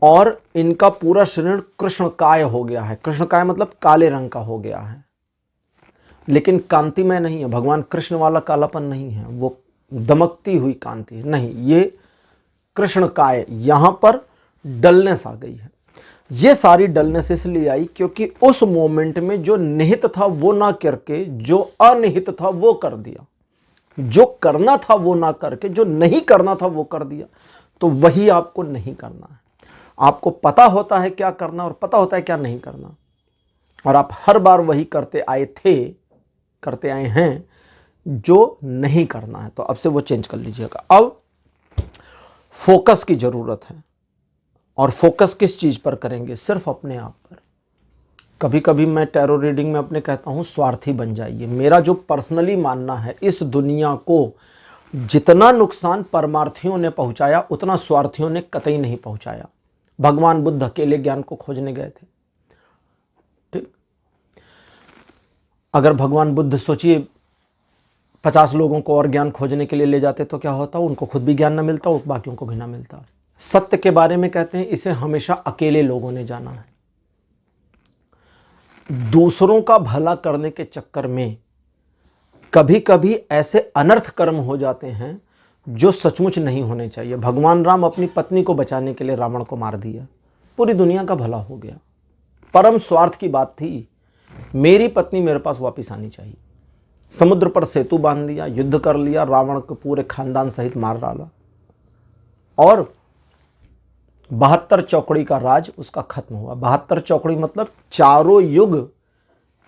और इनका पूरा शरीर कृष्णकाय हो गया है। कृष्णकाय मतलब काले रंग का हो गया है, लेकिन कांतिमय नहीं है। भगवान कृष्ण वाला कालापन नहीं है, वो दमकती हुई कांति है, नहीं, ये कृष्णकाय। यहां पर डलनेस आ गई है। ये सारी डलनेस इसलिए आई क्योंकि उस मोमेंट में जो निहित था वो ना करके जो अनिहित था वो कर दिया, जो करना था वो ना करके जो नहीं करना था वो कर दिया। तो वही आपको नहीं करना है। आपको पता होता है क्या करना और पता होता है क्या नहीं करना, और आप हर बार वही करते आए थे, करते आए हैं जो नहीं करना है। तो अब से वो चेंज कर लीजिएगा। अब फोकस की जरूरत है, और फोकस किस चीज पर करेंगे? सिर्फ अपने आप पर। कभी कभी मैं टैरो रीडिंग में अपने कहता हूं स्वार्थी बन जाइए। मेरा जो पर्सनली मानना है, इस दुनिया को जितना नुकसान परमार्थियों ने पहुंचाया उतना स्वार्थियों ने कतई नहीं पहुंचाया। भगवान बुद्ध अकेले ज्ञान को खोजने गए थे, ठीक। अगर भगवान बुद्ध सोचिए 50 लोगों को और ज्ञान खोजने के लिए ले जाते तो क्या होता? उनको खुद भी ज्ञान न मिलता और बाकियों को भी ना मिलता। सत्य के बारे में कहते हैं इसे हमेशा अकेले लोगों ने जाना है। दूसरों का भला करने के चक्कर में कभी कभी ऐसे अनर्थ कर्म हो जाते हैं जो सचमुच नहीं होने चाहिए। भगवान राम अपनी पत्नी को बचाने के लिए रावण को मार दिया, पूरी दुनिया का भला हो गया। परम स्वार्थ की बात थी, मेरी पत्नी मेरे पास वापस आनी चाहिए। समुद्र पर सेतु बांध दिया, युद्ध कर लिया, रावण को पूरे खानदान सहित मार डाला, और 72 चौकड़ी का राज उसका खत्म हुआ। 72 चौकड़ी मतलब चारों युग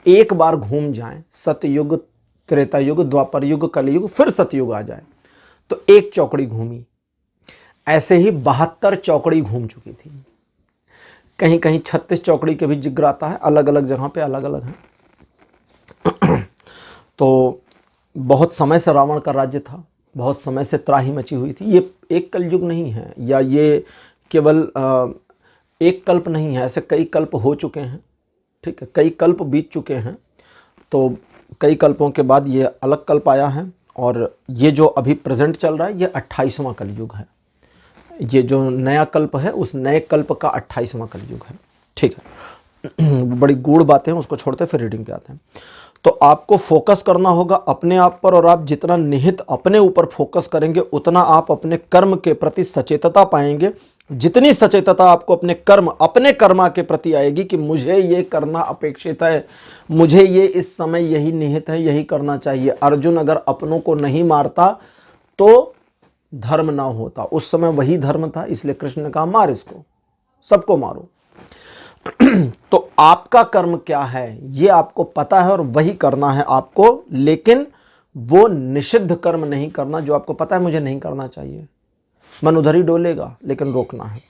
एक बार घूम जाएं, सतयुग, त्रेता युग, द्वापर युग, कलयुग, फिर सतयुग आ जाए तो एक चौकड़ी घूमी। ऐसे ही 72 चौकड़ी घूम चुकी थी। कहीं कहीं 36 चौकड़ी के भी जिक्र आता है, अलग अलग जगह पे अलग अलग है। तो बहुत समय से रावण का राज्य था, बहुत समय से त्राही मची हुई थी। ये एक कलयुग नहीं है, या ये केवल एक कल्प नहीं है, ऐसे कई कल्प हो चुके हैं, ठीक है, कई कल्प बीत चुके हैं। तो कई कल्पों के बाद ये अलग कल्प आया है, और ये जो अभी प्रेजेंट चल रहा है ये 28वां कलयुग है। ये जो नया कल्प है उस नए कल्प का 28वां कलयुग है, ठीक है। बड़ी गूढ़ बातें हैं, उसको छोड़ते फिर रीडिंग पे आते हैं। तो आपको फोकस करना होगा अपने आप पर, और आप जितना निहित अपने ऊपर फोकस करेंगे उतना आप अपने कर्म के प्रति सचेतता पाएंगे। जितनी सचेतता आपको अपने कर्म, अपने कर्मा के प्रति आएगी कि मुझे ये करना अपेक्षित है, मुझे ये इस समय यही निहित है, यही करना चाहिए। अर्जुन अगर अपनों को नहीं मारता तो धर्म ना होता। उस समय वही धर्म था, इसलिए कृष्ण ने कहा मार इसको, सबको मारो। तो आपका कर्म क्या है ये आपको पता है और वही करना है आपको, लेकिन वो निषिद्ध कर्म नहीं करना जो आपको पता है मुझे नहीं करना चाहिए। मन उधर ही डोलेगा, लेकिन रोकना है।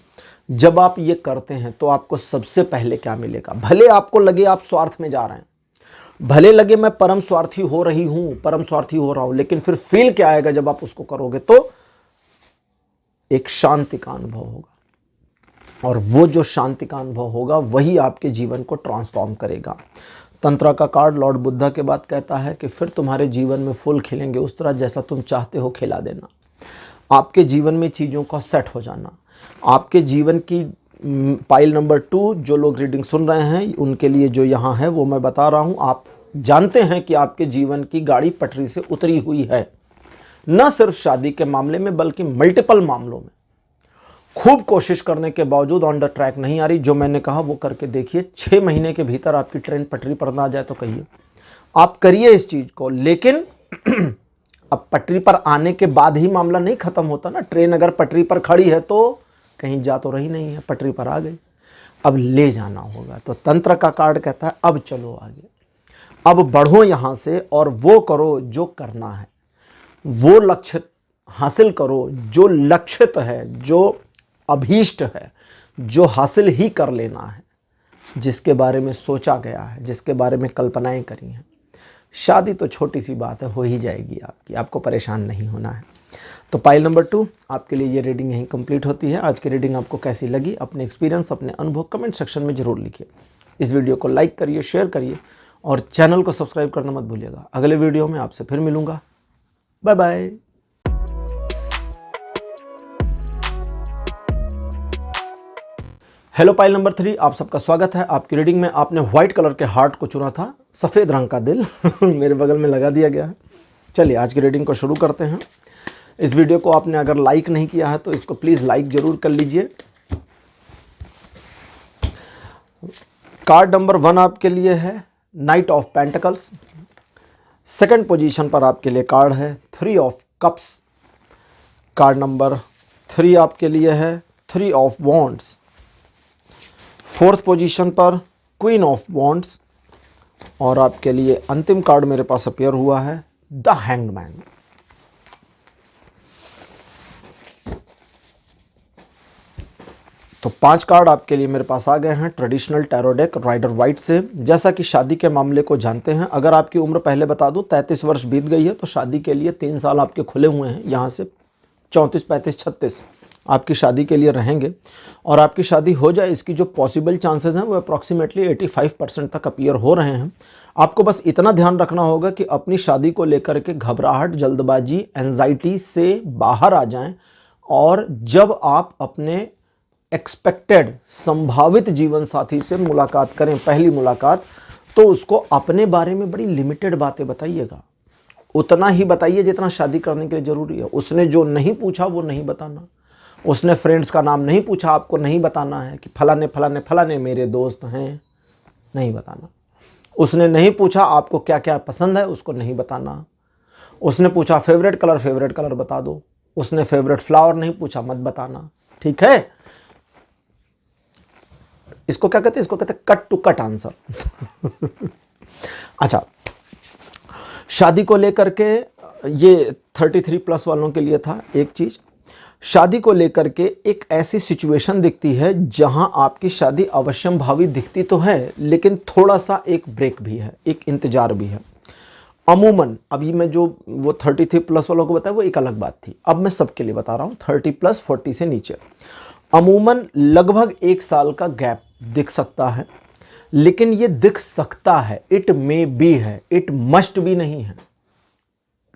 जब आप ये करते हैं तो आपको सबसे पहले क्या मिलेगा? भले आपको लगे आप स्वार्थ में जा रहे हैं, भले लगे मैं परम स्वार्थी हो रही हूं, परम स्वार्थी हो रहा हूं, लेकिन फिर फील क्या आएगा जब आप उसको करोगे? तो एक शांति का अनुभव होगा, और वो जो शांति का अनुभव होगा वही आपके जीवन को ट्रांसफॉर्म करेगा। तंत्रा का कार्ड लॉर्ड बुद्धा के बाद कहता है कि फिर तुम्हारे जीवन में फूल खिलेंगे उस तरह जैसा तुम चाहते हो खिला देना। आपके जीवन में चीज़ों का सेट हो जाना, आपके जीवन की पाइल नंबर 2 जो लोग रीडिंग सुन रहे हैं उनके लिए जो यहाँ है वो मैं बता रहा हूँ। आप जानते हैं कि आपके जीवन की गाड़ी पटरी से उतरी हुई है, न सिर्फ शादी के मामले में बल्कि मल्टीपल मामलों में। खूब कोशिश करने के बावजूद ऑन द ट्रैक नहीं आ रही। जो मैंने कहा वो करके देखिए, 6 महीने के भीतर आपकी ट्रेन पटरी पर ना आ जाए तो कहिए, आप करिए इस चीज को। लेकिन अब पटरी पर आने के बाद ही मामला नहीं खत्म होता ना। ट्रेन अगर पटरी पर खड़ी है तो कहीं जा तो रही नहीं है, पटरी पर आ गई, अब ले जाना होगा। तो तंत्र का कार्ड कहता है अब चलो आगे, अब बढ़ो यहां से और वो करो जो करना है, वो लक्ष्य हासिल करो जो लक्षित है, जो अभीष्ट है, जो हासिल ही कर लेना है, जिसके बारे में सोचा गया है, जिसके बारे में कल्पनाएं करी हैं। शादी तो छोटी सी बात है, हो ही जाएगी आपकी, आपको परेशान नहीं होना है। तो पाइल नंबर 2 आपके लिए ये रीडिंग यहीं कंप्लीट होती है। आज की रीडिंग आपको कैसी लगी? अपने एक्सपीरियंस, अपने अनुभव कमेंट सेक्शन में जरूर लिखिए। इस वीडियो को लाइक करिए, शेयर करिए और चैनल को सब्सक्राइब करना मत भूलिएगा। अगले वीडियो में आपसे फिर मिलूंगा। Bye bye. Hello pile number 3, आप सबका स्वागत है। आपकी रीडिंग में आपने व्हाइट कलर के हार्ट को चुना था, सफ़ेद रंग का दिल मेरे बगल में लगा दिया गया है। चलिए आज की रीडिंग को शुरू करते हैं। इस वीडियो को आपने अगर लाइक नहीं किया है तो इसको प्लीज़ लाइक जरूर कर लीजिए। कार्ड नंबर 1 आपके लिए है night of pentacles. Second position पर आपके लिए कार्ड है 3 ऑफ कप्स। कार्ड नंबर 3 आपके लिए है 3 ऑफ वॉन्ड्स। फोर्थ पोजीशन पर क्वीन ऑफ वॉन्ड्स। और आपके लिए अंतिम कार्ड मेरे पास अपीयर हुआ है द हैंग्ड मैन। तो 5 कार्ड आपके लिए मेरे पास आ गए हैं traditional tarot deck rider white से। जैसा कि शादी के मामले को जानते हैं, अगर आपकी उम्र पहले बता दूं 33 वर्ष बीत गई है तो शादी के लिए 3 साल आपके खुले हुए हैं। यहाँ से 34, 35, 36 आपकी शादी के लिए रहेंगे और आपकी शादी हो जाए इसकी जो पॉसिबल चांसेस हैं वो अप्रॉक्सीमेटली 85% तक अपीयर हो रहे हैं। आपको बस इतना ध्यान रखना होगा कि अपनी शादी को लेकर के घबराहट, जल्दबाजी, एंजाइटी से बाहर आ जाएं और जब आप अपने एक्सपेक्टेड संभावित जीवन साथी से मुलाकात करें, पहली मुलाकात, तो उसको अपने बारे में बड़ी लिमिटेड बातें बताइएगा। उतना ही बताइए जितना शादी करने के लिए ज़रूरी है। उसने जो नहीं पूछा वो नहीं बताना। उसने फ्रेंड्स का नाम नहीं पूछा, आपको नहीं बताना है कि फलाने फलाने फलाने मेरे दोस्त हैं, नहीं बताना। उसने नहीं पूछा आपको क्या क्या पसंद है, उसको नहीं बताना। उसने पूछा फेवरेट कलर बता दो। उसने फेवरेट फ्लावर नहीं पूछा, मत बताना, ठीक है? इसको क्या कहते हैं? इसको कहते हैं कट टू कट आंसर। अच्छा, शादी को लेकर के ये 33+ वालों के लिए था एक चीज। शादी को लेकर के एक ऐसी सिचुएशन दिखती है जहां आपकी शादी अवश्यम भावी दिखती तो है, लेकिन थोड़ा सा एक ब्रेक भी है, एक इंतजार भी है। अमूमन अभी मैं जो वो 33+ वालों को बताया वो एक अलग बात थी, अब मैं सबके लिए बता रहा हूँ 30+, 40 से नीचे। अमूमन लगभग 1 साल का गैप दिख सकता है, लेकिन ये दिख सकता है, इट मे बी है, इट मस्ट भी नहीं है,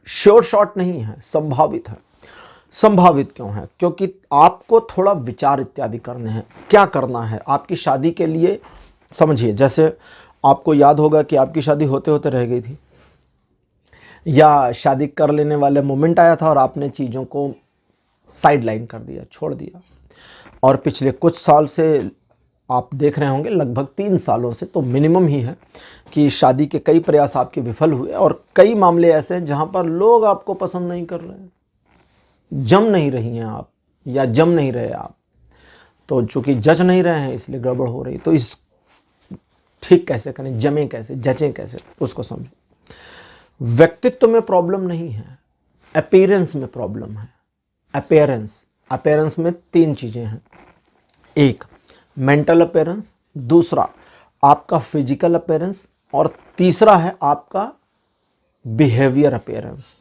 श्योर शॉट नहीं है, संभावित है। संभावित क्यों है? क्योंकि आपको थोड़ा विचार इत्यादि करने हैं, क्या करना है आपकी शादी के लिए। समझिए, जैसे आपको याद होगा कि आपकी शादी होते होते रह गई थी, या शादी कर लेने वाले मोमेंट आया था और आपने चीज़ों को साइडलाइन कर दिया, छोड़ दिया। और पिछले कुछ साल से आप देख रहे होंगे, लगभग 3 सालों से तो मिनिमम ही है कि शादी के कई प्रयास आपके विफल हुए और कई मामले ऐसे हैं जहां पर लोग आपको पसंद नहीं कर रहे हैं, जम नहीं रही हैं आप या जम नहीं रहे आप। तो चूंकि जज नहीं रहे हैं इसलिए गड़बड़ हो रही। तो इस ठीक कैसे करें, जमे कैसे, जचें कैसे, उसको समझो। व्यक्तित्व में प्रॉब्लम नहीं है, अपीयरेंस में प्रॉब्लम है। अपीयरेंस में 3 चीजें हैं। एक मेंटल अपीयरेंस, दूसरा आपका फिजिकल अपीयरेंस, और तीसरा है आपका बिहेवियर अपीयरेंस।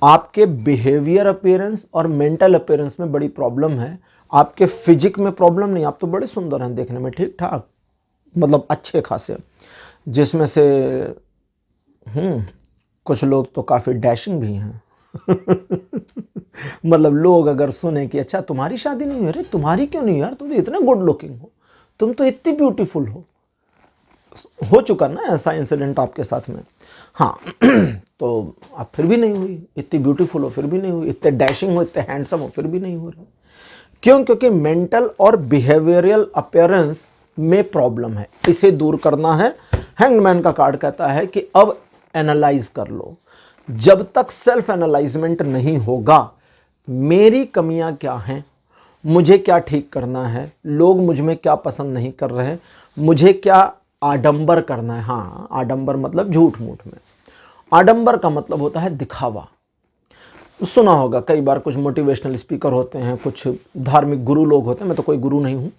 आपके बिहेवियर अपीयरेंस और मेंटल अपीयरेंस में बड़ी प्रॉब्लम है, आपके फिजिक में प्रॉब्लम नहीं। आप तो बड़े सुंदर हैं देखने में, ठीक ठाक, मतलब अच्छे खासे, जिसमें से कुछ लोग तो काफ़ी डैशिंग भी हैं। मतलब लोग अगर सुने कि अच्छा तुम्हारी शादी नहीं हुई, अरे तुम्हारी क्यों नहीं यार, तुम तो इतने गुड लुकिंग हो, तुम तो इतनी ब्यूटीफुल हो चुका ना ऐसा इंसिडेंट आपके साथ में। हाँ तो अब फिर भी नहीं हुई, इतनी ब्यूटीफुल हो फिर भी नहीं हुई, इतने डैशिंग हो, इतने हैंडसम हो फिर भी नहीं हो रही। क्यों? क्योंकि मेंटल और बिहेवियरल अपीयरेंस में प्रॉब्लम है, इसे दूर करना है। हैंगमैन का कार्ड कहता है कि अब एनालाइज कर लो। जब तक सेल्फ एनालाइजमेंट नहीं होगा, मेरी कमियां क्या हैं, मुझे क्या ठीक करना है, लोग मुझ में क्या पसंद नहीं कर रहे, मुझे क्या आडंबर करना है। हाँ, आडंबर मतलब झूठ मूठ में। आडंबर का मतलब होता है दिखावा। सुना होगा कई बार, कुछ मोटिवेशनल स्पीकर होते हैं, कुछ धार्मिक गुरु लोग होते हैं, मैं तो कोई गुरु नहीं हूँ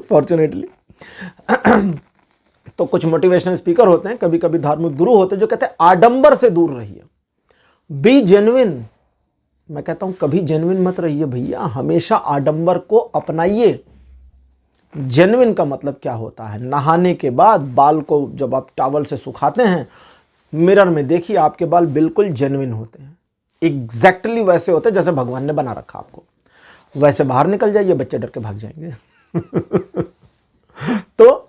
फॉर्चुनेटली। तो कुछ मोटिवेशनल स्पीकर होते हैं, कभी कभी धार्मिक गुरु होते हैं, जो कहते हैं आडंबर से दूर रहिए, बी जेन्युइन। मैं कहता हूं कभी जेन्युइन मत रहिए भैया, हमेशा आडंबर को अपनाइए। जेन्युइन का मतलब क्या होता है? नहाने के बाद बाल को जब आप टॉवल से सुखाते हैं, मिरर में देखिए, आपके बाल बिल्कुल जेन्युइन होते हैं, एग्जैक्टली वैसे होते हैं जैसे भगवान ने बना रखा आपको। वैसे बाहर निकल जाइए, बच्चे डर के भाग जाएंगे। तो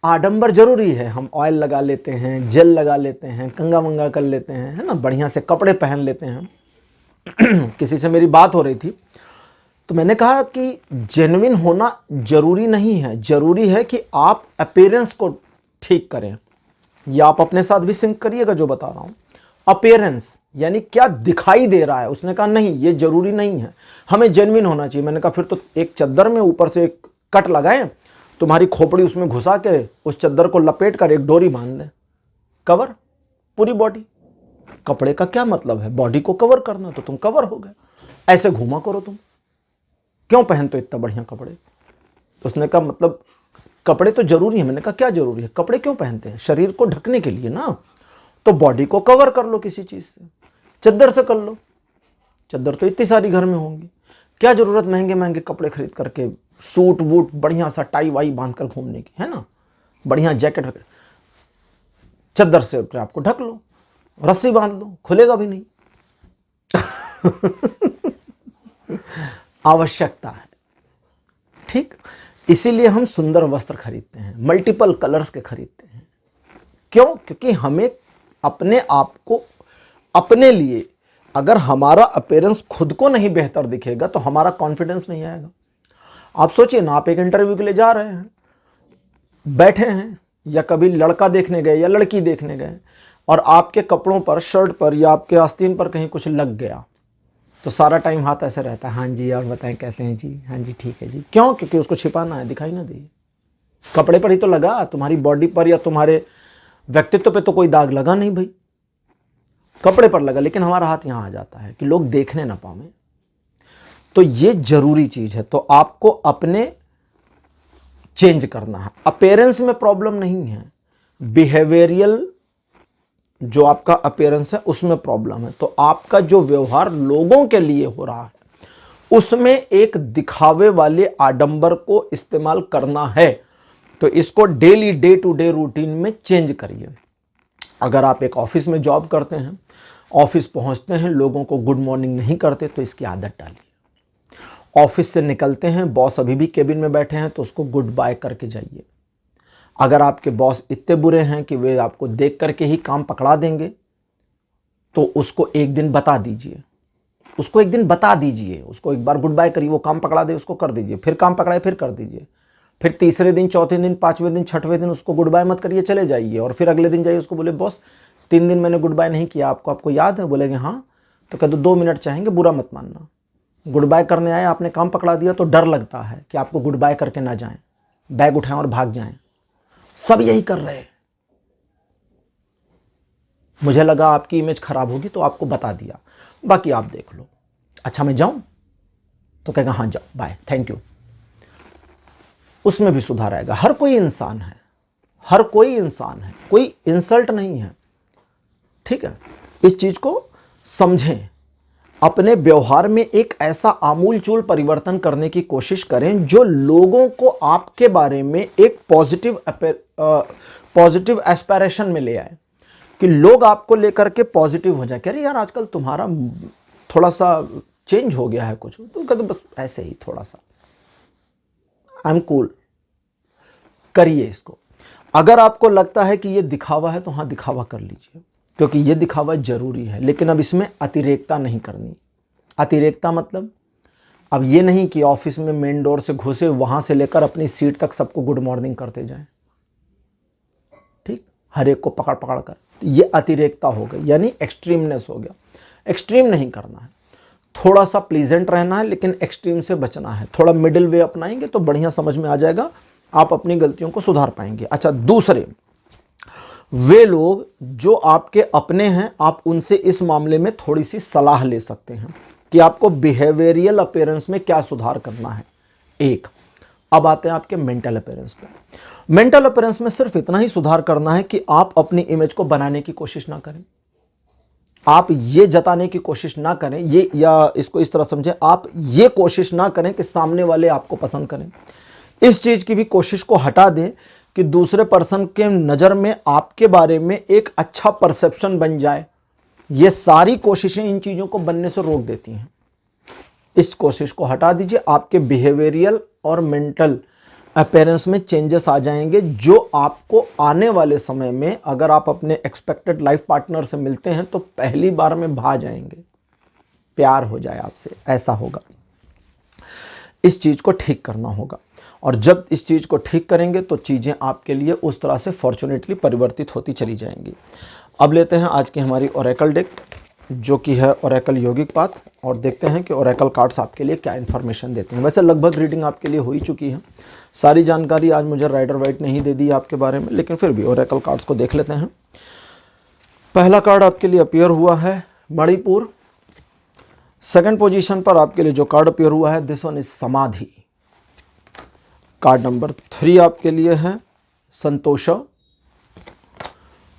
आडंबर जरूरी है। हम ऑयल लगा लेते हैं, जेल लगा लेते हैं, कंगा वंगा कर लेते हैं, है ना, बढ़िया से कपड़े पहन लेते हैं। किसी से मेरी बात हो रही थी, तो मैंने कहा कि जेन्युइन होना जरूरी नहीं है, जरूरी है कि आप अपीयरेंस को ठीक करें। या आप अपने साथ भी सिंक करिएगा जो बता रहा हूं। अपीयरेंस यानी क्या दिखाई दे रहा है। उसने कहा नहीं, ये जरूरी नहीं है, हमें जेन्युइन होना चाहिए। मैंने कहा फिर तो एक चद्दर में ऊपर से एक कट लगाएं, तुम्हारी खोपड़ी उसमें घुसा के उस चद्दर को लपेट कर एक डोरी बांध दें, कवर पूरी बॉडी। कपड़े का क्या मतलब है? बॉडी को कवर करना, तो तुम कवर हो गए। ऐसे घूमा करो तुम, क्यों पहनते हो इतना बढ़िया कपड़े? उसने कहा मतलब कपड़े तो जरूरी है। मैंने कहा क्या जरूरी है? कपड़े क्यों पहनते हैं? शरीर को ढकने के लिए ना, तो बॉडी को कवर कर लो किसी चीज से, चद्दर से कर लो। चद्दर तो इतनी सारी घर में होंगी, क्या जरूरत महंगे महंगे कपड़े खरीद करके, सूट वूट बढ़िया सा टाई वाई बांध कर घूमने की, है ना, बढ़िया जैकेट। चद्दर से अपने आपको ढक लो, रस्सी बांध लो, खुलेगा भी नहीं। आवश्यकता है, ठीक। इसीलिए हम सुंदर वस्त्र खरीदते हैं, मल्टीपल कलर्स के खरीदते हैं। क्यों? क्योंकि हमें अपने आप को, अपने लिए, अगर हमारा अपीयरेंस खुद को नहीं बेहतर दिखेगा तो हमारा कॉन्फिडेंस नहीं आएगा। आप सोचिए ना, आप एक इंटरव्यू के लिए जा रहे हैं, बैठे हैं, या कभी लड़का देखने गए या लड़की देखने गए, और आपके कपड़ों पर, शर्ट पर या आपके आस्तीन पर कहीं कुछ लग गया, तो सारा टाइम हाथ ऐसे रहता है, हाँ जी और बताएं कैसे हैं जी, हाँ जी ठीक है जी। क्यों? क्योंकि उसको छिपाना है, दिखाई ना दे। कपड़े पर ही तो लगा, तुम्हारी बॉडी पर या तुम्हारे व्यक्तित्व पे तो कोई दाग लगा नहीं भाई, कपड़े पर लगा, लेकिन हमारा हाथ यहां आ जाता है कि लोग देखने ना पाए। तो ये जरूरी चीज है। तो आपको अपने चेंज करना है। अपीयरेंस में प्रॉब्लम नहीं है, बिहेवियरल जो आपका अपीयरेंस है उसमें प्रॉब्लम है। तो आपका जो व्यवहार लोगों के लिए हो रहा है, उसमें एक दिखावे वाले आडंबर को इस्तेमाल करना है। तो इसको daily, day to day routine में चेंज करिए। अगर आप एक ऑफिस में जॉब करते हैं, ऑफिस पहुंचते हैं, लोगों को गुड मॉर्निंग नहीं करते, तो इसकी आदत डालिए। ऑफिस से निकलते हैं, बॉस अभी भी केबिन में बैठे हैं, तो उसको गुड बाय करके जाइए। अगर आपके बॉस इतने बुरे हैं कि वे आपको देख करके ही काम पकड़ा देंगे, तो उसको एक दिन बता दीजिए, उसको एक दिन बता दीजिए, उसको एक बार गुड बाय करिए, वो काम पकड़ा दे उसको कर दीजिए, फिर काम पकड़ाए फिर कर दीजिए, फिर तीसरे दिन, चौथे दिन, पांचवें दिन, छठवें दिन उसको गुड बाय मत करिए, चले जाइए। और फिर अगले दिन जाइए, उसको बोले बॉस 3 दिन मैंने गुड बाय नहीं किया आपको याद है? बोलेंगे हाँ। तो कह दो 2 मिनट चाहेंगे, बुरा मत मानना, गुड बाय करने आए, आपने काम पकड़ा दिया, तो डर लगता है कि आपको गुड बाय करके ना जाएं, बैग उठाएं और भाग जाएं। सब यही कर रहे हैं। मुझे लगा आपकी इमेज खराब होगी तो आपको बता दिया, बाकी आप देख लो। अच्छा मैं जाऊं? तो कहेगा हाँ जाओ, बाय, थैंक यू। उसमें भी सुधार आएगा। हर कोई इंसान है, हर कोई इंसान है, कोई इंसल्ट नहीं है। ठीक है, इस चीज को समझें। अपने व्यवहार में एक ऐसा आमूलचूल परिवर्तन करने की कोशिश करें जो लोगों को आपके बारे में एक पॉजिटिव एस्पिरेशन में ले आए, कि लोग आपको लेकर के पॉजिटिव हो जाए। कह रहे यार आजकल तुम्हारा थोड़ा सा चेंज हो गया है कुछ, तो कहते बस ऐसे ही थोड़ा सा, आई एम कूल। करिए इसको। अगर आपको लगता है कि ये दिखावा है तो हाँ दिखावा कर लीजिए, क्योंकि ये दिखावा जरूरी है, लेकिन अब इसमें अतिरेकता नहीं करनी। अतिरेकता मतलब अब ये नहीं कि ऑफिस में मेन डोर से घुसे वहां से लेकर अपनी सीट तक सबको गुड मॉर्निंग करते जाएं, ठीक, हर एक को पकड़ पकड़ कर, ये अतिरेकता हो गई, यानी एक्सट्रीमनेस हो गया। एक्सट्रीम नहीं करना है, थोड़ा सा प्लीजेंट रहना है, लेकिन एक्सट्रीम से बचना है। थोड़ा मिडिल वे अपनाएंगे तो बढ़िया समझ में आ जाएगा, आप अपनी गलतियों को सुधार पाएंगे। अच्छा, दूसरे वे लोग जो आपके अपने हैं, आप उनसे इस मामले में थोड़ी सी सलाह ले सकते हैं कि आपको बिहेवियरल अपीयरेंस में क्या सुधार करना है। एक, अब आते हैं आपके मेंटल अपीयरेंस पे। मेंटल अपीयरेंस में सिर्फ इतना ही सुधार करना है कि आप अपनी इमेज को बनाने की कोशिश ना करें, आप ये जताने की कोशिश ना करें, ये, या इसको इस तरह समझें, आप ये कोशिश ना करें कि सामने वाले आपको पसंद करें। इस चीज की भी कोशिश को हटा दें कि दूसरे पर्सन के नजर में आपके बारे में एक अच्छा परसेप्शन बन जाए। ये सारी कोशिशें इन चीजों को बनने से रोक देती हैं। इस कोशिश को हटा दीजिए, आपके बिहेवियरल और मेंटल अपीयरेंस में चेंजेस आ जाएंगे, जो आपको आने वाले समय में, अगर आप अपने एक्सपेक्टेड लाइफ पार्टनर से मिलते हैं तो पहली बार में भा जाएंगे, प्यार हो जाए आपसे, ऐसा होगा। इस चीज को ठीक करना होगा, और जब इस चीज को ठीक करेंगे तो चीजें आपके लिए उस तरह से फॉर्चुनेटली परिवर्तित होती चली जाएंगी। अब लेते हैं आज की हमारी ओरेकल डेक, जो कि है ओरेकल यौगिक पाथ, और देखते हैं कि ओरेकल कार्ड्स आपके लिए क्या इन्फॉर्मेशन देते हैं। वैसे लगभग रीडिंग आपके लिए हो ही चुकी है, सारी जानकारी आज मुझे राइडर वाइट ने ही दे दी आपके बारे में, लेकिन फिर भी ओरेकल कार्ड्स को देख लेते हैं। पहला कार्ड आपके लिए अपीयर हुआ है मणिपुर। सेकंड पोजीशन पर आपके लिए जो कार्ड अपीयर हुआ है, दिस वन इज समाधि। कार्ड नंबर 3 आपके लिए है संतोष।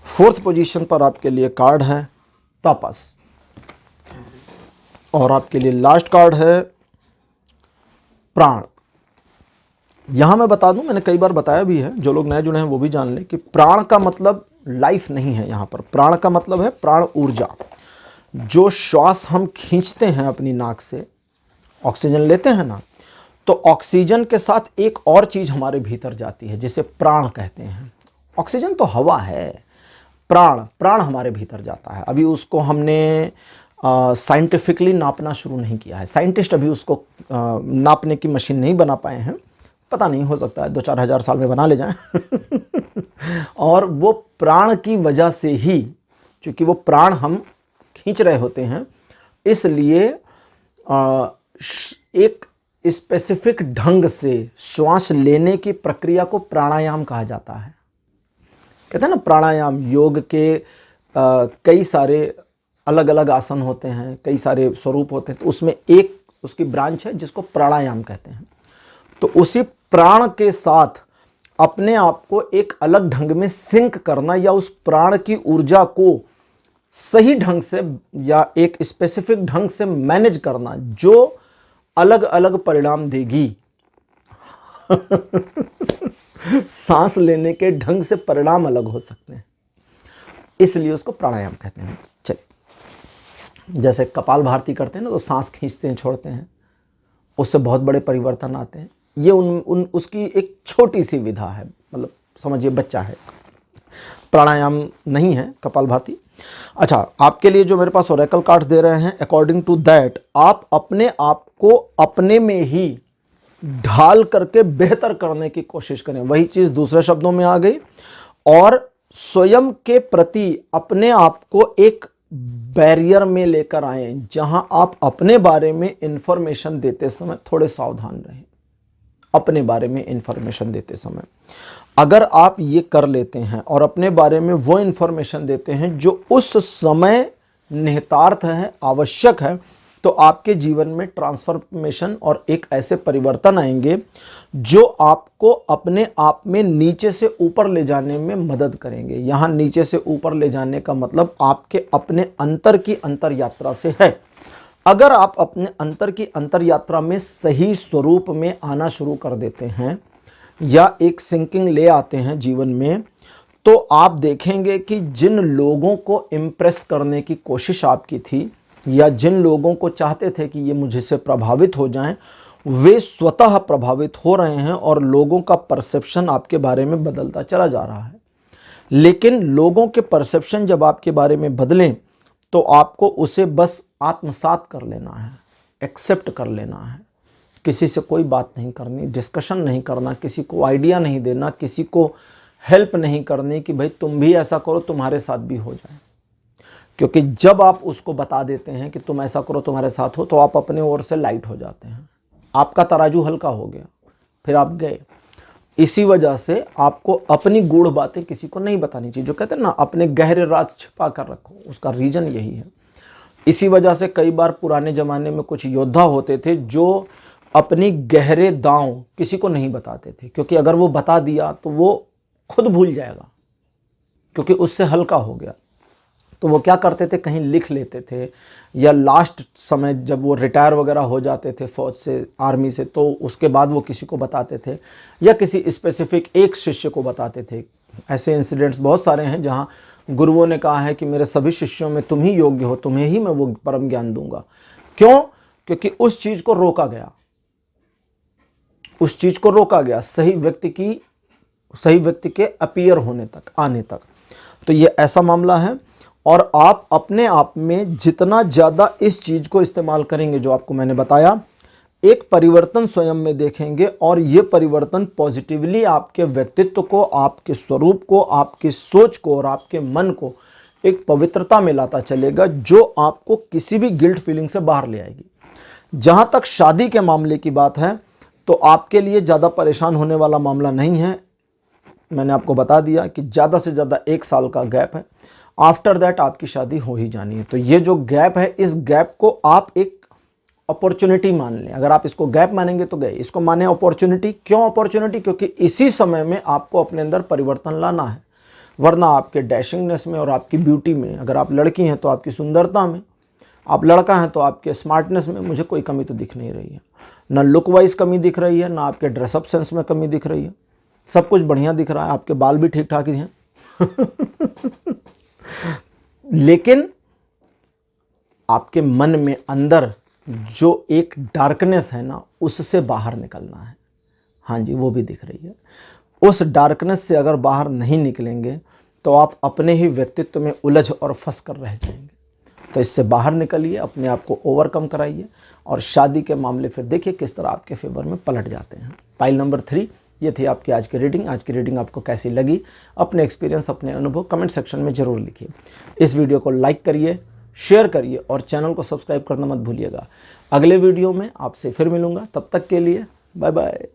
फोर्थ पोजीशन पर आपके लिए कार्ड है तापस, और आपके लिए लास्ट कार्ड है प्राण। यहां मैं बता दूं, मैंने कई बार बताया भी है, जो लोग नए जुड़े हैं वो भी जान लें कि प्राण का मतलब लाइफ नहीं है। यहां पर प्राण का मतलब है प्राण ऊर्जा। जो श्वास हम खींचते हैं अपनी नाक से, ऑक्सीजन लेते हैं ना, तो ऑक्सीजन के साथ एक और चीज हमारे भीतर जाती है जिसे प्राण कहते हैं। ऑक्सीजन तो हवा है, प्राण हमारे भीतर जाता है। अभी उसको हमने साइंटिफिकली नापना शुरू नहीं किया है, साइंटिस्ट अभी उसको नापने की मशीन नहीं बना पाए हैं। पता नहीं, हो सकता है 2-4 हज़ार साल में बना ले जाएं। और वो प्राण की वजह से ही, चूंकि वो प्राण हम खींच रहे होते हैं, इसलिए एक स्पेसिफिक ढंग से श्वास लेने की प्रक्रिया को प्राणायाम कहा जाता है। कहते हैं ना प्राणायाम, योग के कई सारे अलग अलग आसन होते हैं, कई सारे स्वरूप होते हैं, तो उसमें एक उसकी ब्रांच है जिसको प्राणायाम कहते हैं। तो उसी प्राण के साथ अपने आप को एक अलग ढंग में सिंक करना, या उस प्राण की ऊर्जा को सही ढंग से या एक स्पेसिफिक ढंग से मैनेज करना, जो अलग अलग परिणाम देगी। सांस लेने के ढंग से परिणाम अलग हो सकते हैं, इसलिए उसको प्राणायाम कहते हैं। चलिए, जैसे कपाल भारती करते हैं ना, तो सांस खींचते हैं छोड़ते हैं, उससे बहुत बड़े परिवर्तन आते हैं। ये उसकी एक छोटी सी विधा है, मतलब समझिए बच्चा है, प्राणायाम नहीं है कपाल भारती। अच्छा, आपके लिए जो मेरे पास ओरेकल कार्ड्स दे रहे हैं, अकॉर्डिंग टू दैट आप अपने आप को अपने में ही ढाल करके बेहतर करने की कोशिश करें। वही चीज दूसरे शब्दों में आ गई, और स्वयं के प्रति अपने आप को एक बैरियर में लेकर आए, जहां आप अपने बारे में इंफॉर्मेशन देते समय थोड़े सावधान रहें। अपने बारे में इंफॉर्मेशन देते समय अगर आप ये कर लेते हैं और अपने बारे में वो इन्फॉर्मेशन देते हैं जो उस समय निहितार्थ है, आवश्यक है, तो आपके जीवन में ट्रांसफॉर्मेशन और एक ऐसे परिवर्तन आएंगे जो आपको अपने आप में नीचे से ऊपर ले जाने में मदद करेंगे। यहाँ नीचे से ऊपर ले जाने का मतलब आपके अपने अंतर की अंतर यात्रा से है। अगर आप अपने अंतर की अंतर यात्रा में सही स्वरूप में आना शुरू कर देते हैं या एक सिंकिंग ले आते हैं जीवन में, तो आप देखेंगे कि जिन लोगों को इम्प्रेस करने की कोशिश आपकी थी या जिन लोगों को चाहते थे कि ये मुझसे प्रभावित हो जाएं, वे स्वतः प्रभावित हो रहे हैं और लोगों का परसेप्शन आपके बारे में बदलता चला जा रहा है। लेकिन लोगों के परसेप्शन जब आपके बारे में बदलें तो आपको उसे बस आत्मसात कर लेना है, एक्सेप्ट कर लेना है। किसी से कोई बात नहीं करनी, डिस्कशन नहीं करना, किसी को आइडिया नहीं देना, किसी को हेल्प नहीं करनी कि भाई तुम भी ऐसा करो तुम्हारे साथ भी हो जाए। क्योंकि जब आप उसको बता देते हैं कि तुम ऐसा करो तुम्हारे साथ हो, तो आप अपने ओर से लाइट हो जाते हैं, आपका तराजू हल्का हो गया, फिर आप गए। इसी वजह से आपको अपनी गूढ़ बातें किसी को नहीं बतानी चाहिए। जो कहते हैं ना, अपने गहरे राज छिपा कर रखो, उसका रीजन यही है। इसी वजह से कई बार पुराने ज़माने में कुछ योद्धा होते थे जो अपनी गहरे दांव किसी को नहीं बताते थे, क्योंकि अगर वो बता दिया तो वो खुद भूल जाएगा, क्योंकि उससे हल्का हो गया। तो वो क्या करते थे, कहीं लिख लेते थे, या लास्ट समय जब वो रिटायर वगैरह हो जाते थे फौज से, आर्मी से, तो उसके बाद वो किसी को बताते थे या किसी स्पेसिफिक एक शिष्य को बताते थे। ऐसे इंसिडेंट्स बहुत सारे हैं जहाँ गुरुओं ने कहा है कि मेरे सभी शिष्यों में तुम ही योग्य हो, तुम्हें ही मैं वो परम ज्ञान दूंगा। क्यों? क्योंकि उस चीज़ को रोका गया, उस चीज़ को रोका गया सही व्यक्ति के अपीयर होने तक, आने तक। तो ये ऐसा मामला है। और आप अपने आप में जितना ज़्यादा इस चीज़ को इस्तेमाल करेंगे जो आपको मैंने बताया, एक परिवर्तन स्वयं में देखेंगे और ये परिवर्तन पॉजिटिवली आपके व्यक्तित्व को, आपके स्वरूप को, आपकी सोच को और आपके मन को एक पवित्रता में लाता चलेगा, जो आपको किसी भी गिल्ट फीलिंग से बाहर ले आएगी। जहाँ तक शादी के मामले की बात है, तो आपके लिए ज़्यादा परेशान होने वाला मामला नहीं है। मैंने आपको बता दिया कि ज़्यादा से ज़्यादा 1 साल का गैप है, आफ्टर दैट आपकी शादी हो ही जानी है। तो ये जो गैप है, इस गैप को आप एक अपॉर्चुनिटी मान लें। अगर आप इसको गैप मानेंगे तो गए, इसको माने अपॉर्चुनिटी। क्यों अपॉर्चुनिटी? क्योंकि इसी समय में आपको अपने अंदर परिवर्तन लाना है, वरना आपके डैशिंगनेस में और आपकी ब्यूटी में, अगर आप लड़की हैं तो आपकी सुंदरता में, आप लड़का हैं तो आपके स्मार्टनेस में मुझे कोई कमी तो दिख नहीं रही है। ना लुक वाइज कमी दिख रही है, ना आपके ड्रेसअप सेंस में कमी दिख रही है, सब कुछ बढ़िया दिख रहा है, आपके बाल भी ठीक ठाक ही हैं। लेकिन आपके मन में अंदर जो एक डार्कनेस है ना, उससे बाहर निकलना है। हाँ जी, वो भी दिख रही है। उस डार्कनेस से अगर बाहर नहीं निकलेंगे तो आप अपने ही व्यक्तित्व में उलझ और फंस कर रह जाएंगे। तो इससे बाहर निकलिए, अपने आप को ओवरकम कराइए, और शादी के मामले फिर देखिए किस तरह आपके फेवर में पलट जाते हैं। पाइल नंबर 3, ये थी आपकी आज की रीडिंग। आज की रीडिंग आपको कैसी लगी? अपने एक्सपीरियंस, अपने अनुभव कमेंट सेक्शन में ज़रूर लिखिए। इस वीडियो को लाइक करिए, शेयर करिए और चैनल को सब्सक्राइब करना मत भूलिएगा। अगले वीडियो में आपसे फिर मिलूंगा, तब तक के लिए बाय बाय।